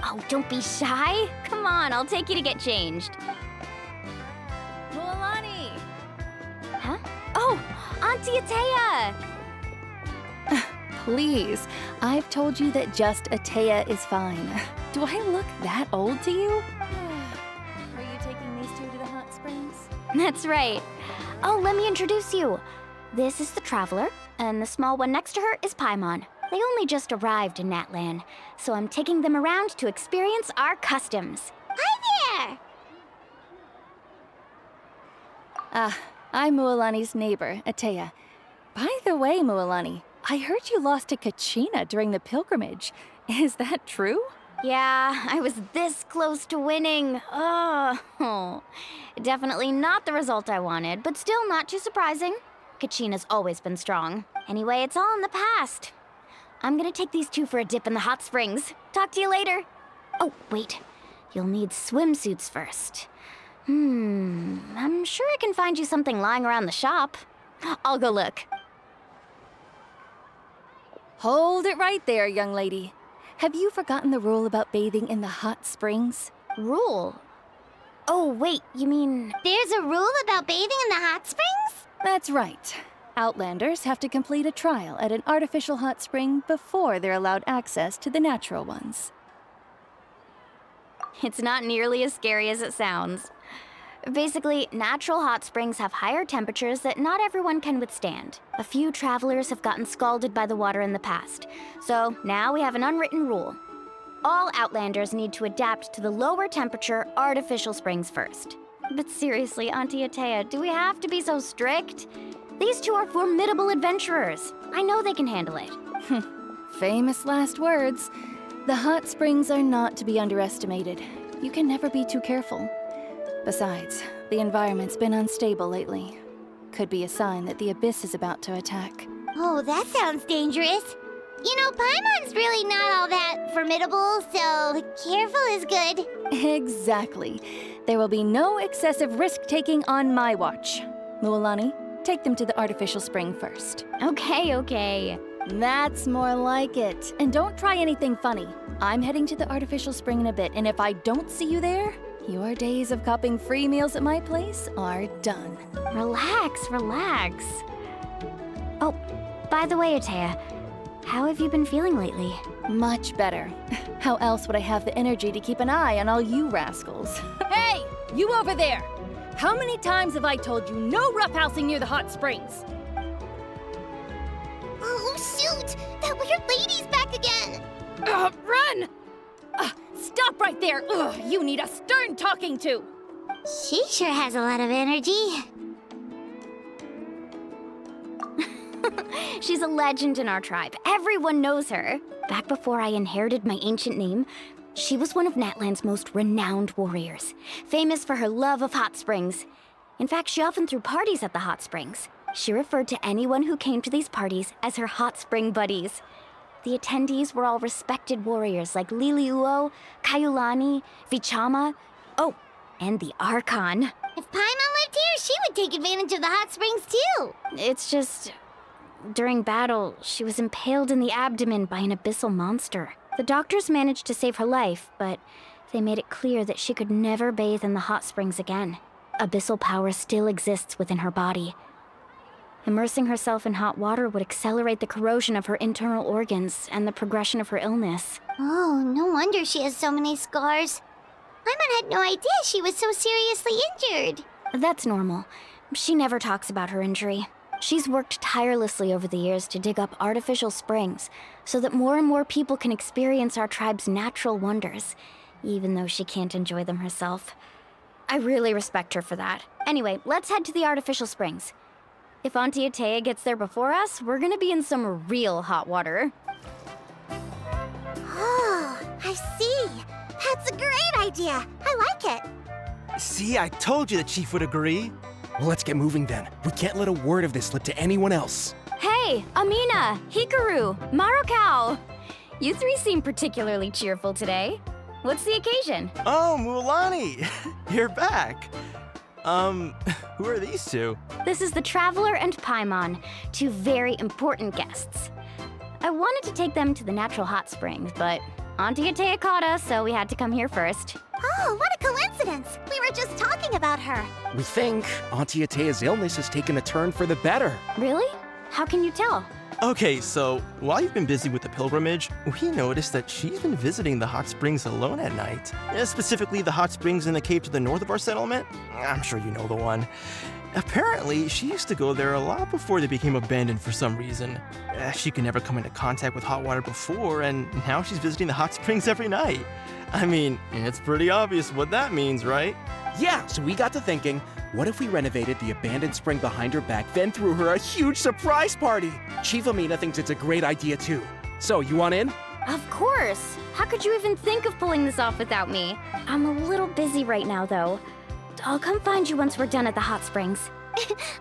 Oh, don't be shy. Come on, I'll take you to get changed. Mualani! Huh? Oh, Auntie Atea! Please, I've told you that just Atea is fine. Do I look that old to you? Are you taking these two to the hot springs? That's right. Oh, let me introduce you. This is the Traveler, and the small one next to her is Paimon. They only just arrived in Natlan, so I'm taking them around to experience our customs. Hi there! I'm Mualani's neighbor, Atea. By the way, Mualani, I heard you lost to Kachina during the pilgrimage. Is that true? Yeah, I was this close to winning. Oh, definitely not the result I wanted, but still not too surprising. Kachina's always been strong. Anyway, it's all in the past. I'm gonna take these two for a dip in the hot springs. Talk to you later. Oh, wait. You'll need swimsuits first. I'm sure I can find you something lying around the shop. I'll go look. Hold it right there, young lady. Have you forgotten the rule about bathing in the hot springs? Rule? Oh, wait, you mean... There's a rule about bathing in the hot springs? That's right. Outlanders have to complete a trial at an artificial hot spring before they're allowed access to the natural ones. It's not nearly as scary as it sounds. Basically, natural hot springs have higher temperatures that not everyone can withstand. A few travelers have gotten scalded by the water in the past, so now we have an unwritten rule. All Outlanders need to adapt to the lower temperature artificial springs first. But seriously, Auntie Atea, do we have to be so strict? These two are formidable adventurers. I know they can handle it. Famous last words. The hot springs are not to be underestimated. You can never be too careful. Besides, the environment's been unstable lately. Could be a sign that the abyss is about to attack. Oh, that sounds dangerous. You know, Paimon's really not all that formidable, so careful is good. Exactly. There will be no excessive risk-taking on my watch. Mualani, take them to the artificial spring first. Okay. That's more like it. And don't try anything funny. I'm heading to the artificial spring in a bit, and if I don't see you there, your days of copping free meals at my place are done. Relax. Oh, by the way, Atea, how have you been feeling lately? Much better. How else would I have the energy to keep an eye on all you rascals? Hey, you over there! How many times have I told you no roughhousing near the hot springs? Oh, shoot! That weird lady's back again! Run! Stop right there! Ugh, you need a stern talking to! She sure has a lot of energy. She's a legend in our tribe. Everyone knows her. Back before I inherited my ancient name, she was one of Natlan's most renowned warriors, famous for her love of hot springs. In fact, she often threw parties at the hot springs. She referred to anyone who came to these parties as her hot spring buddies. The attendees were all respected warriors like Liliuo, Kayulani, Vichama, and the Archon. If Paimon lived here, she would take advantage of the hot springs too. It's just... during battle, she was impaled in the abdomen by an abyssal monster. The doctors managed to save her life, but they made it clear that she could never bathe in the hot springs again. Abyssal power still exists within her body. Immersing herself in hot water would accelerate the corrosion of her internal organs and the progression of her illness. Oh, no wonder she has so many scars. Paimon had no idea she was so seriously injured. That's normal. She never talks about her injury. She's worked tirelessly over the years to dig up artificial springs so that more and more people can experience our tribe's natural wonders, even though she can't enjoy them herself. I really respect her for that. Anyway, let's head to the artificial springs. If Auntie Atea gets there before us, we're gonna be in some real hot water. Oh, I see. That's a great idea. I like it. See, I told you the chief would agree. Well, let's get moving then. We can't let a word of this slip to anyone else. Hey, Amina, Hikaru, Marukau. You three seem particularly cheerful today. What's the occasion? Oh, Mualani! You're back. Who are these two? This is the Traveler and Paimon, two very important guests. I wanted to take them to the natural hot springs, but Auntie Atea caught us, so we had to come here first. Oh, what a coincidence! We were just talking about her. We think Auntie Atea's illness has taken a turn for the better. Really? How can you tell? Okay, so while you've been busy with the pilgrimage, we noticed that she's been visiting the hot springs alone at night. Specifically, the hot springs in the cave to the north of our settlement. I'm sure you know the one. Apparently, she used to go there a lot before they became abandoned for some reason. She could never come into contact with hot water before, and now she's visiting the hot springs every night. I mean, it's pretty obvious what that means, right? Yeah, so we got to thinking, what if we renovated the abandoned spring behind her back, then threw her a huge surprise party? Chief Amina thinks it's a great idea too. So, you want in? Of course! How could you even think of pulling this off without me? I'm a little busy right now, though. I'll come find you once we're done at the hot springs.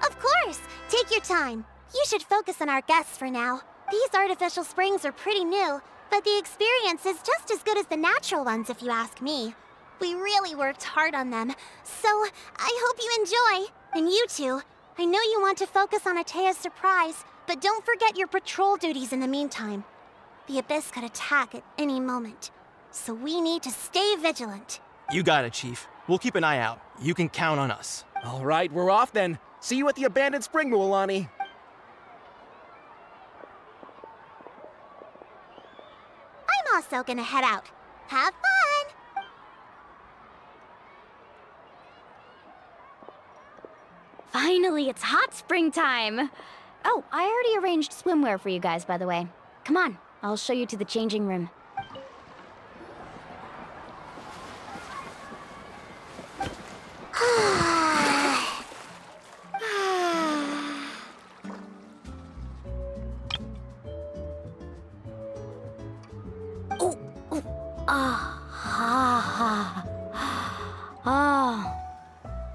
Of course! Take your time. You should focus on our guests for now. These artificial springs are pretty new, but the experience is just as good as the natural ones if you ask me. We really worked hard on them, so I hope you enjoy. And you two, I know you want to focus on Atea's surprise, but don't forget your patrol duties in the meantime. The Abyss could attack at any moment, so we need to stay vigilant. You got it, Chief. We'll keep an eye out. You can count on us. All right, we're off then. See you at the abandoned spring, Mualani. I'm also gonna head out. Have fun! Finally, it's hot spring time! Oh, I already arranged swimwear for you guys, by the way. Come on, I'll show you to the changing room.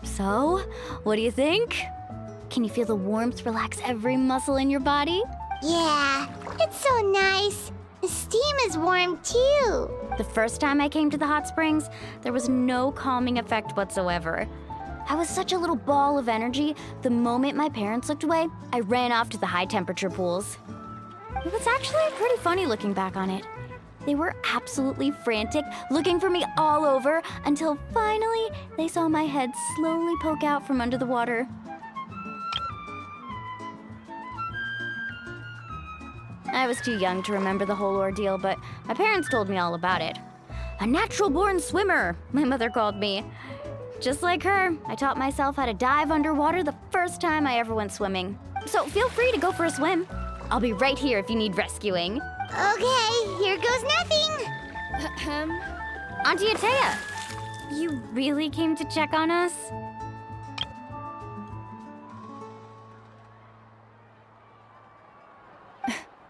So, what do you think? Can you feel the warmth relax every muscle in your body? Yeah, it's so nice. The steam is warm too. The first time I came to the hot springs, there was no calming effect whatsoever. I was such a little ball of energy, the moment my parents looked away, I ran off to the high temperature pools. It was actually pretty funny looking back on it. They were absolutely frantic, looking for me all over, until finally they saw my head slowly poke out from under the water. I was too young to remember the whole ordeal, but my parents told me all about it. A natural-born swimmer, my mother called me. Just like her, I taught myself how to dive underwater the first time I ever went swimming. So feel free to go for a swim. I'll be right here if you need rescuing. Okay, here goes nothing. Auntie Atea, you really came to check on us?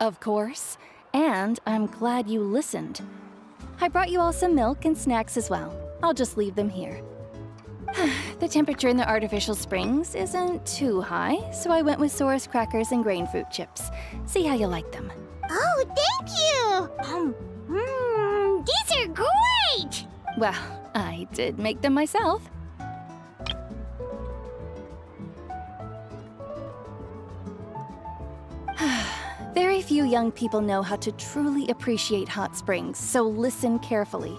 Of course, and I'm glad you listened. I brought you all some milk and snacks as well. I'll just leave them here. The temperature in the artificial springs isn't too high, so I went with Saurus crackers and grain fruit chips. See how you like them. Oh, thank you! These are great! Well, I did make them myself. Very few young people know how to truly appreciate hot springs, so listen carefully.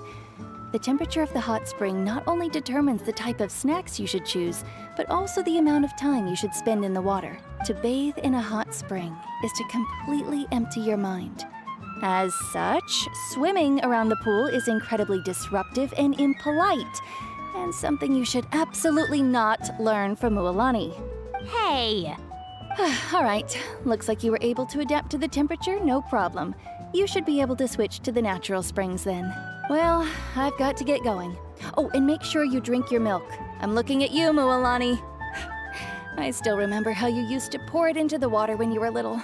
The temperature of the hot spring not only determines the type of snacks you should choose, but also the amount of time you should spend in the water. To bathe in a hot spring is to completely empty your mind. As such, swimming around the pool is incredibly disruptive and impolite, and something you should absolutely not learn from Mualani. Hey! All right, looks like you were able to adapt to the temperature, no problem. You should be able to switch to the natural springs then. Well, I've got to get going. Oh, and make sure you drink your milk. I'm looking at you, Mualani. I still remember how you used to pour it into the water when you were little.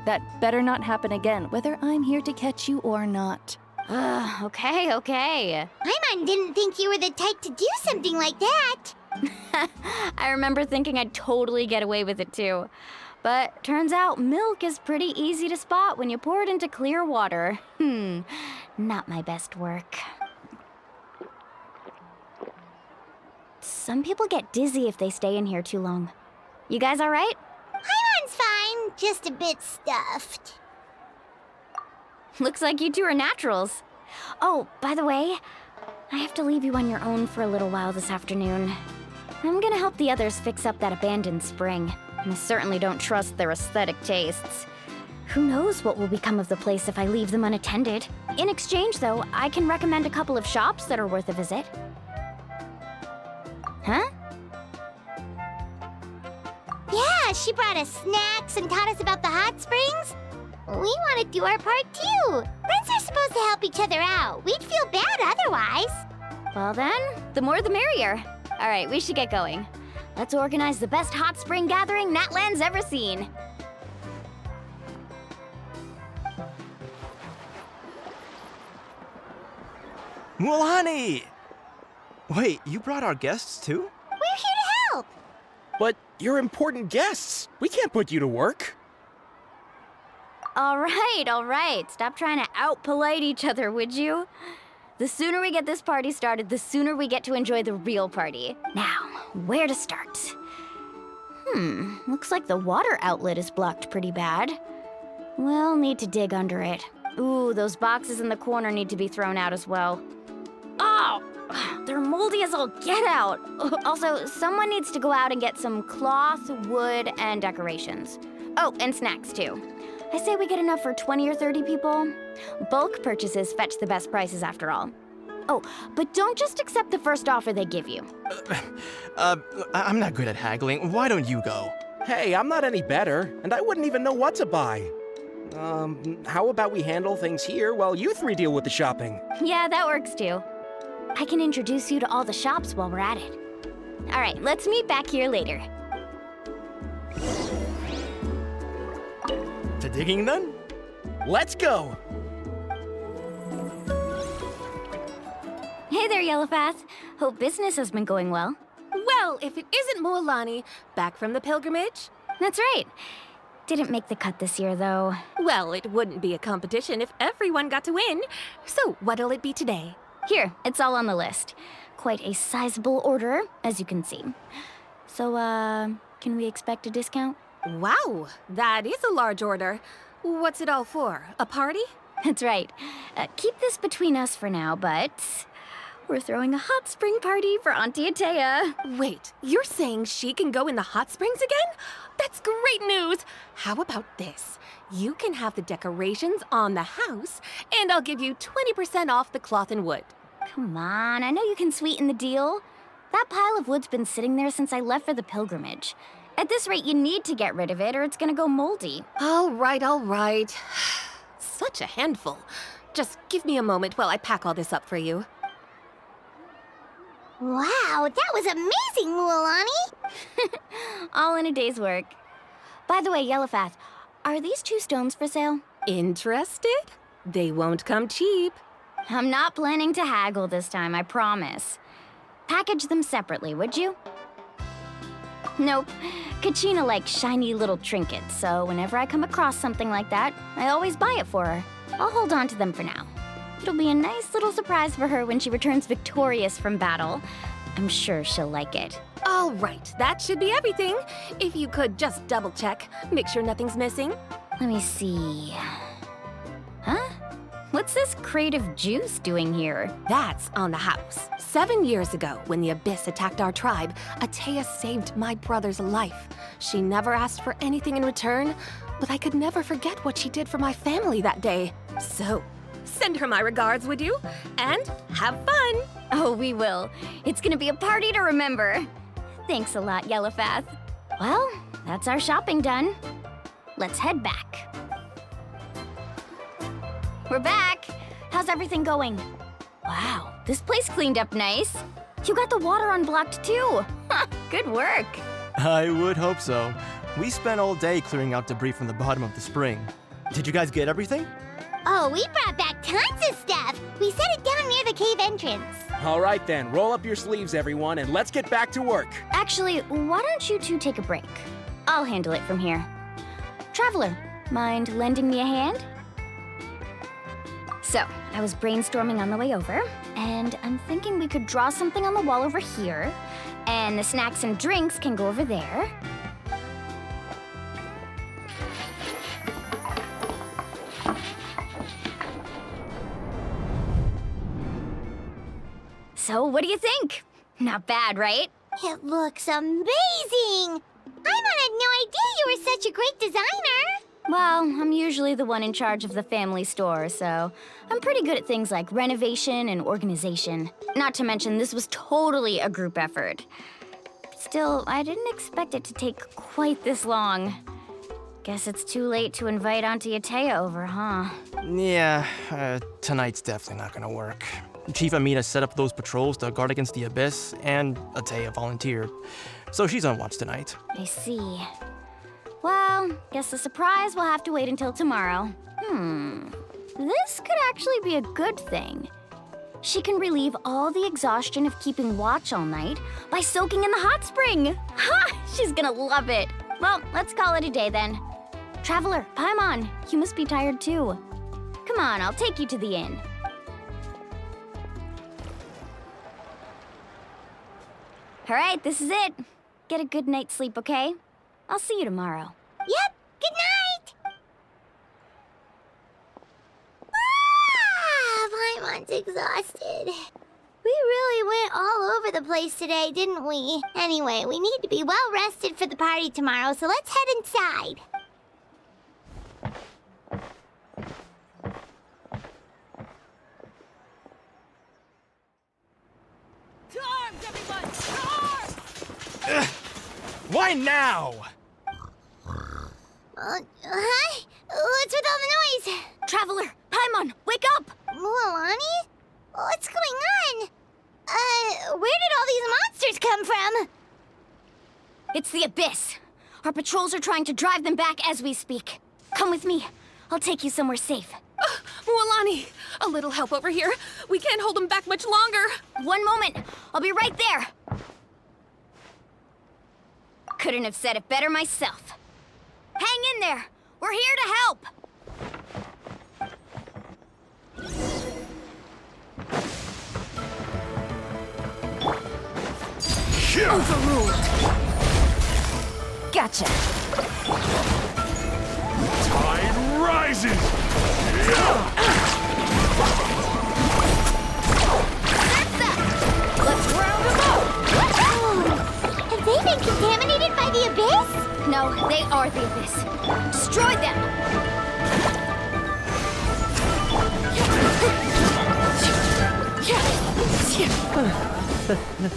That better not happen again, whether I'm here to catch you or not. Okay. Paimon didn't think you were the type to do something like that. I remember thinking I'd totally get away with it too. But turns out milk is pretty easy to spot when you pour it into clear water. Not my best work. some people get dizzy if they stay in here too long. You guys all right? Paimon's fine, just a bit stuffed. Looks like you two are naturals. Oh, by the way, I have to leave you on your own for a little while this afternoon. I'm gonna help the others fix up that abandoned spring. I certainly don't trust their aesthetic tastes. Who knows what will become of the place if I leave them unattended. In exchange, though, I can recommend a couple of shops that are worth a visit. Huh? Yeah, she brought us snacks and taught us about the hot springs. We want to do our part too. Friends are supposed to help each other out. We'd feel bad otherwise. Well then, the more the merrier. All right, we should get going. Let's organize the best hot spring gathering Natlan's ever seen. Mualani! Wait, you brought our guests too? We're here to help. But you're important guests. We can't put you to work. All right. Stop trying to out-polite each other, would you? The sooner we get this party started, the sooner we get to enjoy the real party. Now, where to start? Looks like the water outlet is blocked pretty bad. We'll need to dig under it. Ooh, those boxes in the corner need to be thrown out as well. Oh, they're moldy as all get out. Also, someone needs to go out and get some cloth, wood, and decorations. Oh, and snacks too. I say we get enough for 20 or 30 people. Bulk purchases fetch the best prices after all. Oh, but don't just accept the first offer they give you. I'm not good at haggling. Why don't you go? Hey, I'm not any better, and I wouldn't even know what to buy. How about we handle things here while you three deal with the shopping? Yeah, that works too. I can introduce you to all the shops while we're at it. All right, let's meet back here later. To digging then? Let's go! Hey there, Yellowpath. Hope business has been going well. Well, if it isn't Mualani, back from the pilgrimage? That's right. Didn't make the cut this year, though. Well, it wouldn't be a competition if everyone got to win. So, what'll it be today? Here, it's all on the list. Quite a sizable order, as you can see. So, can we expect a discount? Wow, that is a large order. What's it all for? A party? That's right. Keep this between us for now, but we're throwing a hot spring party for Auntie Atea. Wait, you're saying she can go in the hot springs again? That's great news! How about this? You can have the decorations on the house, and I'll give you 20% off the cloth and wood. Come on, I know you can sweeten the deal. That pile of wood's been sitting there since I left for the pilgrimage. At this rate, you need to get rid of it or it's gonna go moldy. All right. Such a handful. Just give me a moment while I pack all this up for you. Wow, that was amazing, Mualani! All in a day's work. By the way, Yellowpath, are these 2 stones for sale? Interested? They won't come cheap. I'm not planning to haggle this time, I promise. Package them separately, would you? Nope. Kachina likes shiny little trinkets, so whenever I come across something like that, I always buy it for her. I'll hold on to them for now. It'll be a nice little surprise for her when she returns victorious from battle. I'm sure she'll like it. All right, that should be everything. If you could just double check, make sure nothing's missing. Let me see. Huh? What's this crate of juice doing here? That's on the house. 7 years ago, when the Abyss attacked our tribe, Atea saved my brother's life. She never asked for anything in return, but I could never forget what she did for my family that day. So, send her my regards, would you? And have fun! Oh, we will. It's gonna be a party to remember. Thanks a lot, Yellowpath. Well, that's our shopping done. Let's head back. We're back! How's everything going? Wow, this place cleaned up nice. You got the water unblocked too. Good work. I would hope so. We spent all day clearing out debris from the bottom of the spring. Did you guys get everything? Oh, we brought back tons of stuff. We set it down near the cave entrance. All right then, roll up your sleeves, everyone, and let's get back to work. Actually, why don't you two take a break? I'll handle it from here. Traveler, mind lending me a hand? So, I was brainstorming on the way over, and I'm thinking we could draw something on the wall over here, and the snacks and drinks can go over there. So, what do you think? Not bad, right? It looks amazing! Paimon had no idea you were such a great designer! Well, I'm usually the one in charge of the family store, so I'm pretty good at things like renovation and organization. Not to mention, this was totally a group effort. Still, I didn't expect it to take quite this long. Guess it's too late to invite Auntie Atea over, huh? Yeah, tonight's definitely not gonna work. Chief Amina set up those patrols to guard against the Abyss, and Atea volunteered. So she's on watch tonight. I see. Well, guess the surprise will have to wait until tomorrow. This could actually be a good thing. She can relieve all the exhaustion of keeping watch all night by soaking in the hot spring. Ha! She's gonna love it. Well, let's call it a day then. Traveler, Paimon, you must be tired too. Come on, I'll take you to the inn. All right, this is it. Get a good night's sleep, okay? I'll see you tomorrow. Yep, good night! Paimon's exhausted. We really went all over the place today, didn't we? Anyway, we need to be well rested for the party tomorrow, so let's head inside. To arms, everyone! To arms! Why now? Huh? What's with all the noise? Traveler, Paimon, wake up! Mualani? What's going on? Where did all these monsters come from? It's the Abyss. Our patrols are trying to drive them back as we speak. Come with me. I'll take you somewhere safe. Mualani, a little help over here. We can't hold them back much longer. One moment. I'll be right there. Couldn't have said it better myself. Hang in there. We're here to help. Overruled. Gotcha. Tide rises! Let's round them up. Have they been contaminated by the Abyss? No, they are the Abyss. Destroy them!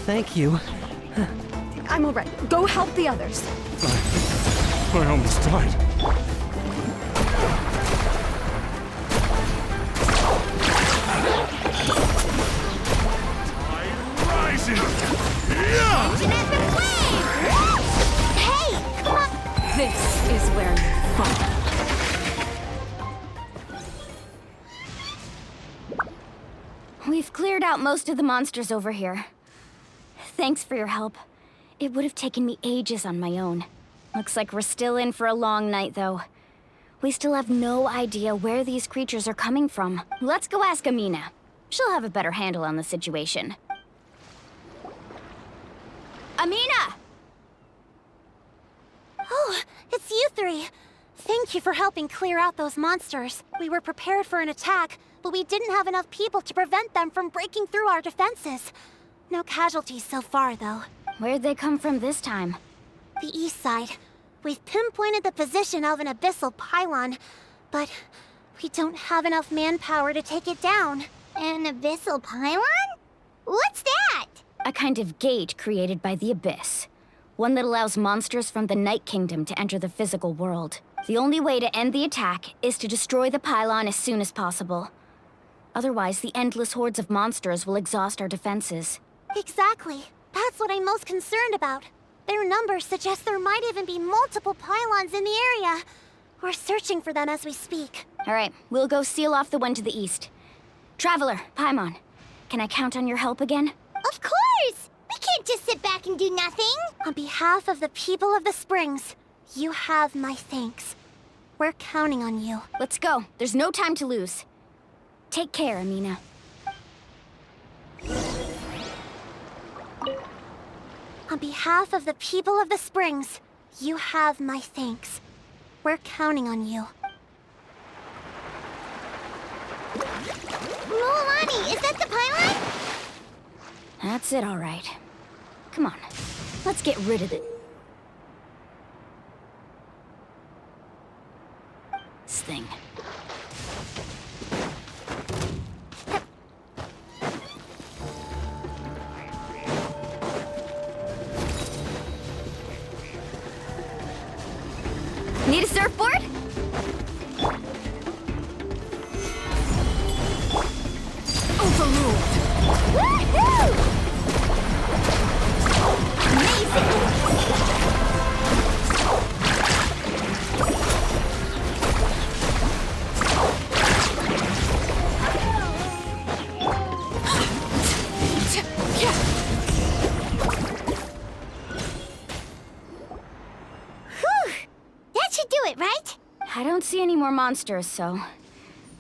Thank you. I'm all right. Go help the others. I almost died. Tide rises! Hey, come on! This is where you fall. We've cleared out most of the monsters over here. Thanks for your help. It would have taken me ages on my own. Looks like we're still in for a long night, though. We still have no idea where these creatures are coming from. Let's go ask Amina. She'll have a better handle on the situation. Amina! Oh, it's you three. Thank you for helping clear out those monsters. We were prepared for an attack, but we didn't have enough people to prevent them from breaking through our defenses. No casualties so far, though. Where'd they come from this time? The east side. We've pinpointed the position of an abyssal pylon, but we don't have enough manpower to take it down. An abyssal pylon? What's that? A kind of gate created by the Abyss. One that allows monsters from the Night Kingdom to enter the physical world. The only way to end the attack is to destroy the pylon as soon as possible. Otherwise, the endless hordes of monsters will exhaust our defenses. Exactly. That's what I'm most concerned about. Their numbers suggest there might even be multiple pylons in the area. We're searching for them as we speak. All right, we'll go seal off the one to the east. Traveler, Paimon, can I count on your help again? Of course! We can't just sit back and do nothing! On behalf of the people of the Springs, you have my thanks. We're counting on you. Let's go. There's no time to lose. Take care, Amina. On behalf of the people of the Springs, you have my thanks. We're counting on you. Mualani, is that the pylon? That's it, all right. Come on, let's get rid of it. This thing. Need a surfboard? Overruled. Woohoo! I don't see any more monsters, so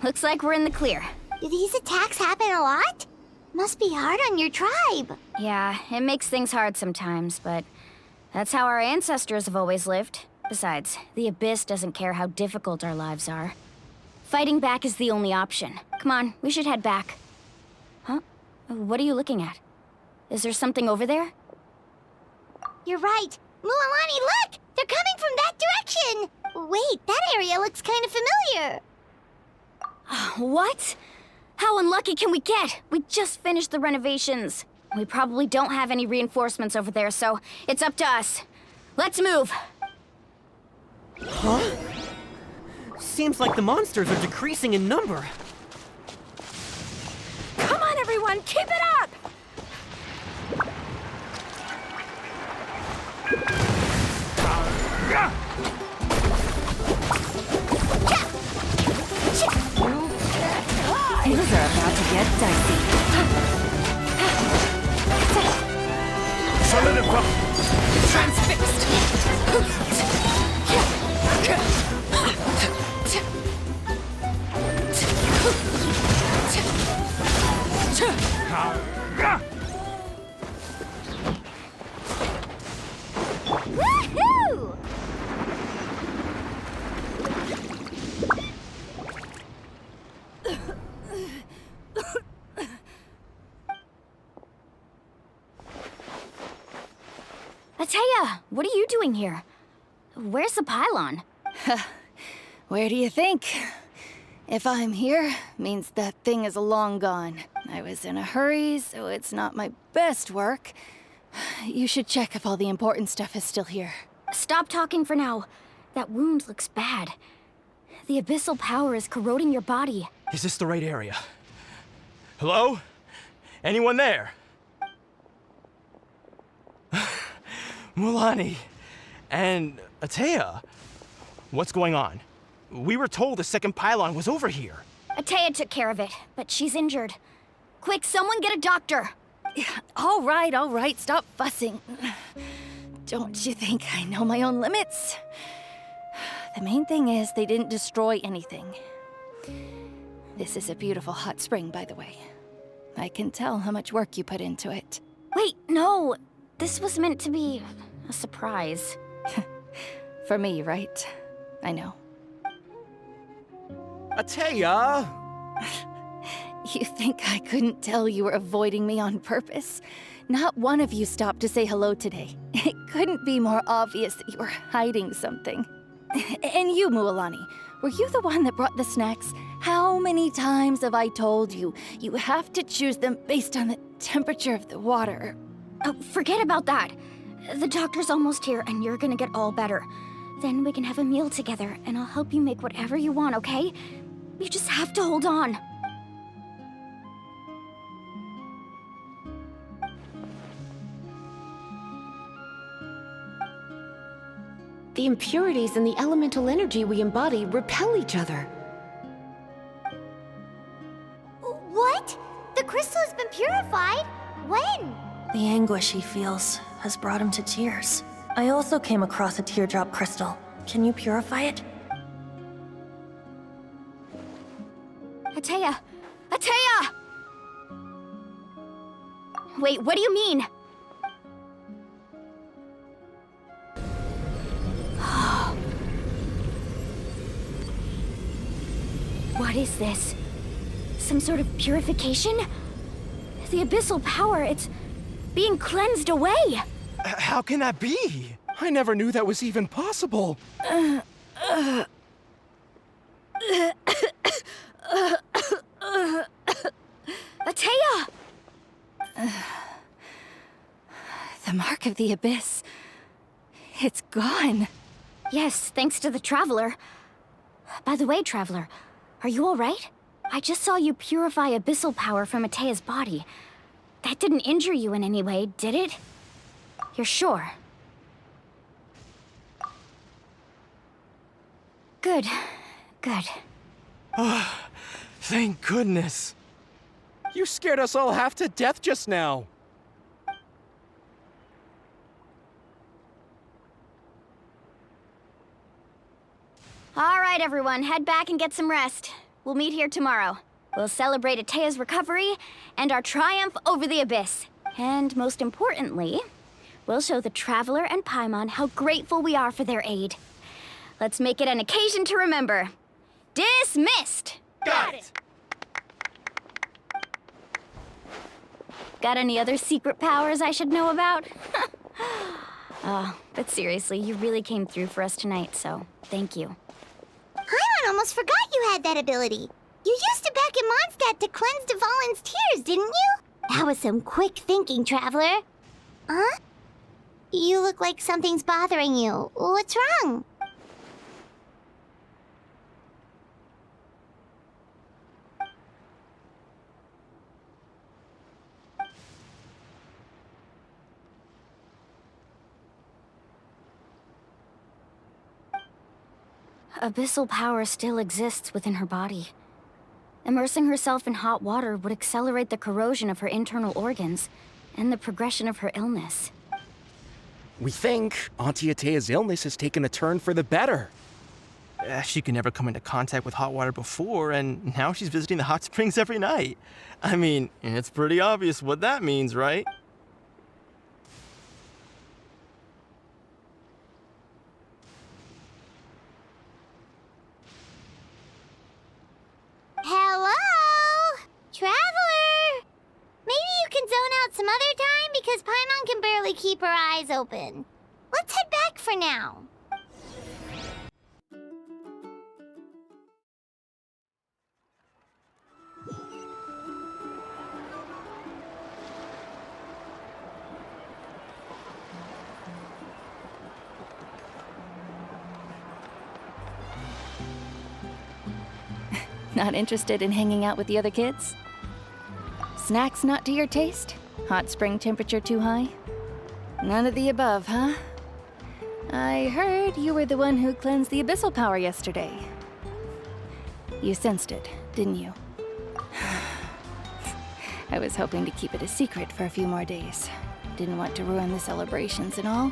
looks like we're in the clear. Do these attacks happen a lot? Must be hard on your tribe. Yeah, it makes things hard sometimes, but that's how our ancestors have always lived. Besides, the Abyss doesn't care how difficult our lives are. Fighting back is the only option. Come on, we should head back. Huh? What are you looking at? Is there something over there? You're right. Mualani, look! They're coming from that direction! Wait, that area looks kind of familiar. What? How unlucky can we get? We just finished the renovations. We probably don't have any reinforcements over there, so it's up to us. Let's move! Huh? Seems like the monsters are decreasing in number. Come on, everyone, keep it up! Things are about to get dicey. Transfixed! Woohoo! Atea, what are you doing here? Where's the pylon? Where do you think? If I'm here, means that thing is long gone. I was in a hurry, so it's not my best work. You should check if all the important stuff is still here. Stop talking for now. That wound looks bad. The abyssal power is corroding your body. Is this the right area? Hello? Anyone there? Mualani and Atea, what's going on? We were told the second pylon was over here. Atea took care of it, but she's injured. Quick, someone get a doctor! All right, stop fussing. Don't you think I know my own limits? The main thing is they didn't destroy anything. This is a beautiful hot spring, by the way. I can tell how much work you put into it. Wait, no! This was meant to be a surprise. For me, right? I know. Atea! You think I couldn't tell you were avoiding me on purpose? Not one of you stopped to say hello today. It couldn't be more obvious that you were hiding something. And you, Mualani, were you the one that brought the snacks? How many times have I told you, you have to choose them based on the temperature of the water? Oh, forget about that. The doctor's almost here, and you're gonna get all better. Then we can have a meal together, and I'll help you make whatever you want, okay? You just have to hold on. The impurities in the elemental energy we embody repel each other. What? The crystal has been purified? When? The anguish he feels has brought him to tears. I also came across a teardrop crystal. Can you purify it? Atea, Atea! Wait, what do you mean? What is this? Some sort of purification? The abyssal power, it's being cleansed away! How can that be? I never knew that was even possible. Atea! The mark of the abyss. It's gone. Yes, thanks to the Traveler. By the way, Traveler, are you alright? I just saw you purify abyssal power from Atea's body. That didn't injure you in any way, did it? You're sure? Good. Good. Oh, thank goodness. You scared us all half to death just now. All right, everyone, head back and get some rest. We'll meet here tomorrow. We'll celebrate Atea's recovery and our triumph over the Abyss. And most importantly, we'll show the Traveler and Paimon how grateful we are for their aid. Let's make it an occasion to remember. Dismissed! Got it! Got any other secret powers I should know about? Oh, but seriously, you really came through for us tonight, so thank you. Paimon almost forgot you had that ability. You used it back in Mondstadt to cleanse Dvalin's tears, didn't you? That was some quick thinking, Traveler. Huh? You look like something's bothering you. What's wrong? Abyssal power still exists within her body. Immersing herself in hot water would accelerate the corrosion of her internal organs and the progression of her illness. We think Auntie Atea's illness has taken a turn for the better. She could never come into contact with hot water before, and now she's visiting the hot springs every night. I mean, it's pretty obvious what that means, right? Hello? Traveler? Maybe you can zone out some other time because Paimon can barely keep her eyes open. Let's head back for now. Not interested in hanging out with the other kids? Snacks not to your taste? Hot spring temperature too high? None of the above, huh? I heard you were the one who cleansed the abyssal power yesterday. You sensed it, didn't you? I was hoping to keep it a secret for a few more days. Didn't want to ruin the celebrations and all,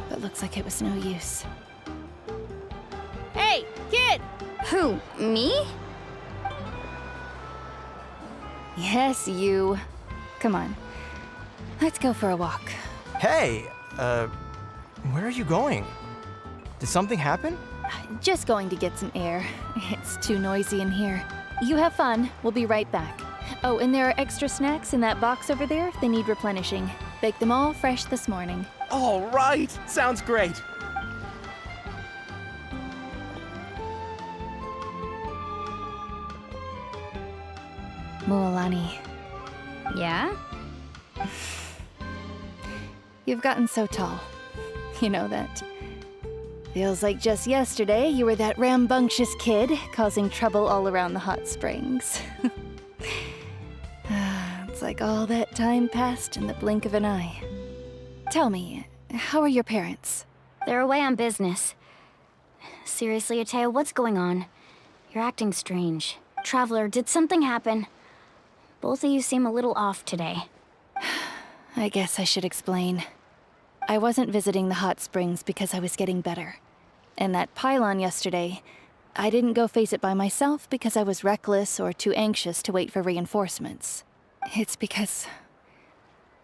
but looks like it was no use. Hey, kid! Who, me? Yes, you. Come on. Let's go for a walk. Hey, where are you going? Did something happen? Just going to get some air. It's too noisy in here. You have fun. We'll be right back. Oh, and there are extra snacks in that box over there if they need replenishing. Baked them all fresh this morning. All right. Sounds great. Mualani. Yeah? You've gotten so tall. You know that. Feels like just yesterday you were that rambunctious kid causing trouble all around the hot springs. It's like all that time passed in the blink of an eye. Tell me, how are your parents? They're away on business. Seriously, Atea, what's going on? You're acting strange. Traveler, did something happen? Both of you seem a little off today. I guess I should explain. I wasn't visiting the hot springs because I was getting better. And that pylon yesterday, I didn't go face it by myself because I was reckless or too anxious to wait for reinforcements. It's because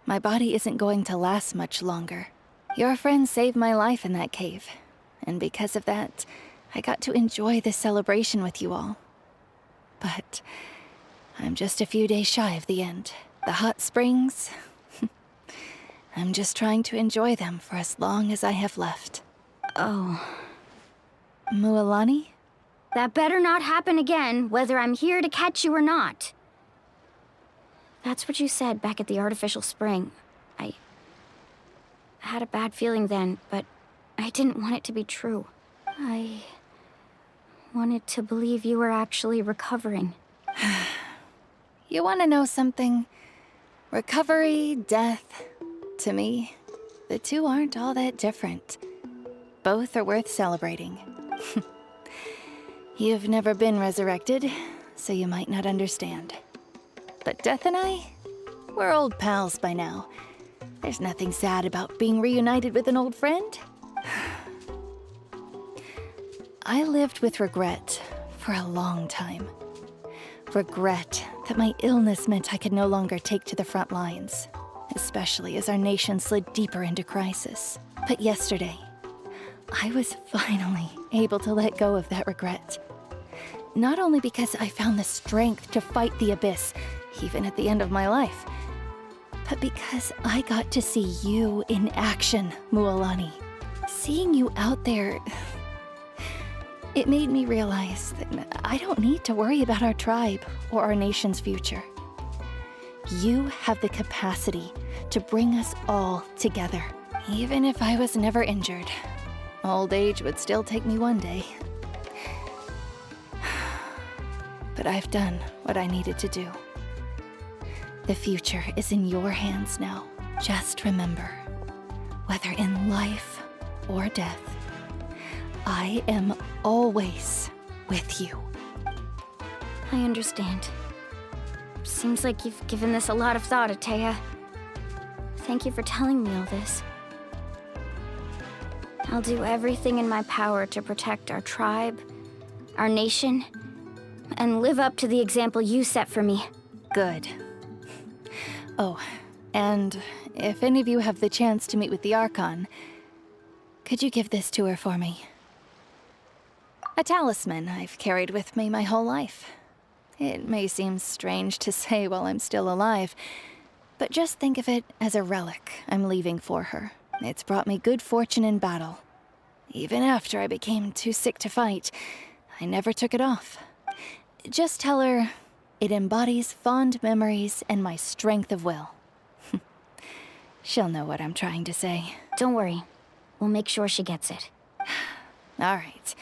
my body isn't going to last much longer. Your friend saved my life in that cave, and because of that, I got to enjoy this celebration with you all. But I'm just a few days shy of the end. The hot springs, I'm just trying to enjoy them for as long as I have left. Oh. Mualani? That better not happen again, whether I'm here to catch you or not. That's what you said back at the artificial spring. I had a bad feeling then, but I didn't want it to be true. I wanted to believe you were actually recovering. You want to know something? Recovery, death, to me, the two aren't all that different. Both are worth celebrating. You've never been resurrected, so you might not understand. But Death and I, we're old pals by now. There's nothing sad about being reunited with an old friend. I lived with regret for a long time. Regret that my illness meant I could no longer take to the front lines, especially as our nation slid deeper into crisis. But yesterday, I was finally able to let go of that regret. Not only because I found the strength to fight the abyss, even at the end of my life, but because I got to see you in action, Mualani. Seeing you out there, it made me realize that I don't need to worry about our tribe or our nation's future. You have the capacity to bring us all together. Even if I was never injured, old age would still take me one day. But I've done what I needed to do. The future is in your hands now. Just remember, whether in life or death, I am always with you. I understand. Seems like you've given this a lot of thought, Atea. Thank you for telling me all this. I'll do everything in my power to protect our tribe, our nation, and live up to the example you set for me. Good. Oh, and if any of you have the chance to meet with the Archon, could you give this to her for me? A talisman I've carried with me my whole life. It may seem strange to say while I'm still alive, but just think of it as a relic I'm leaving for her. It's brought me good fortune in battle. Even after I became too sick to fight, I never took it off. Just tell her it embodies fond memories and my strength of will. She'll know what I'm trying to say. Don't worry. We'll make sure she gets it. All right.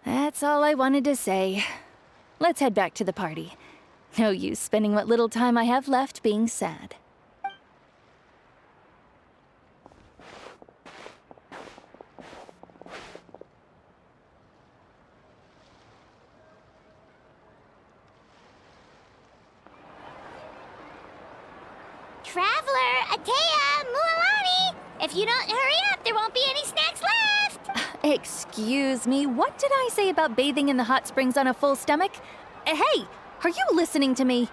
That's all I wanted to say. Let's head back to the party. No use spending what little time I have left being sad. Traveler, Atea, Mualani! If you don't hurry up, there won't be any snacks left! Excuse me, what did I say about bathing in the hot springs on a full stomach? Hey, are you listening to me?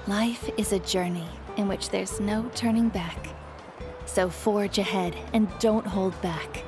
Life is a journey in which there's no turning back. So forge ahead and don't hold back.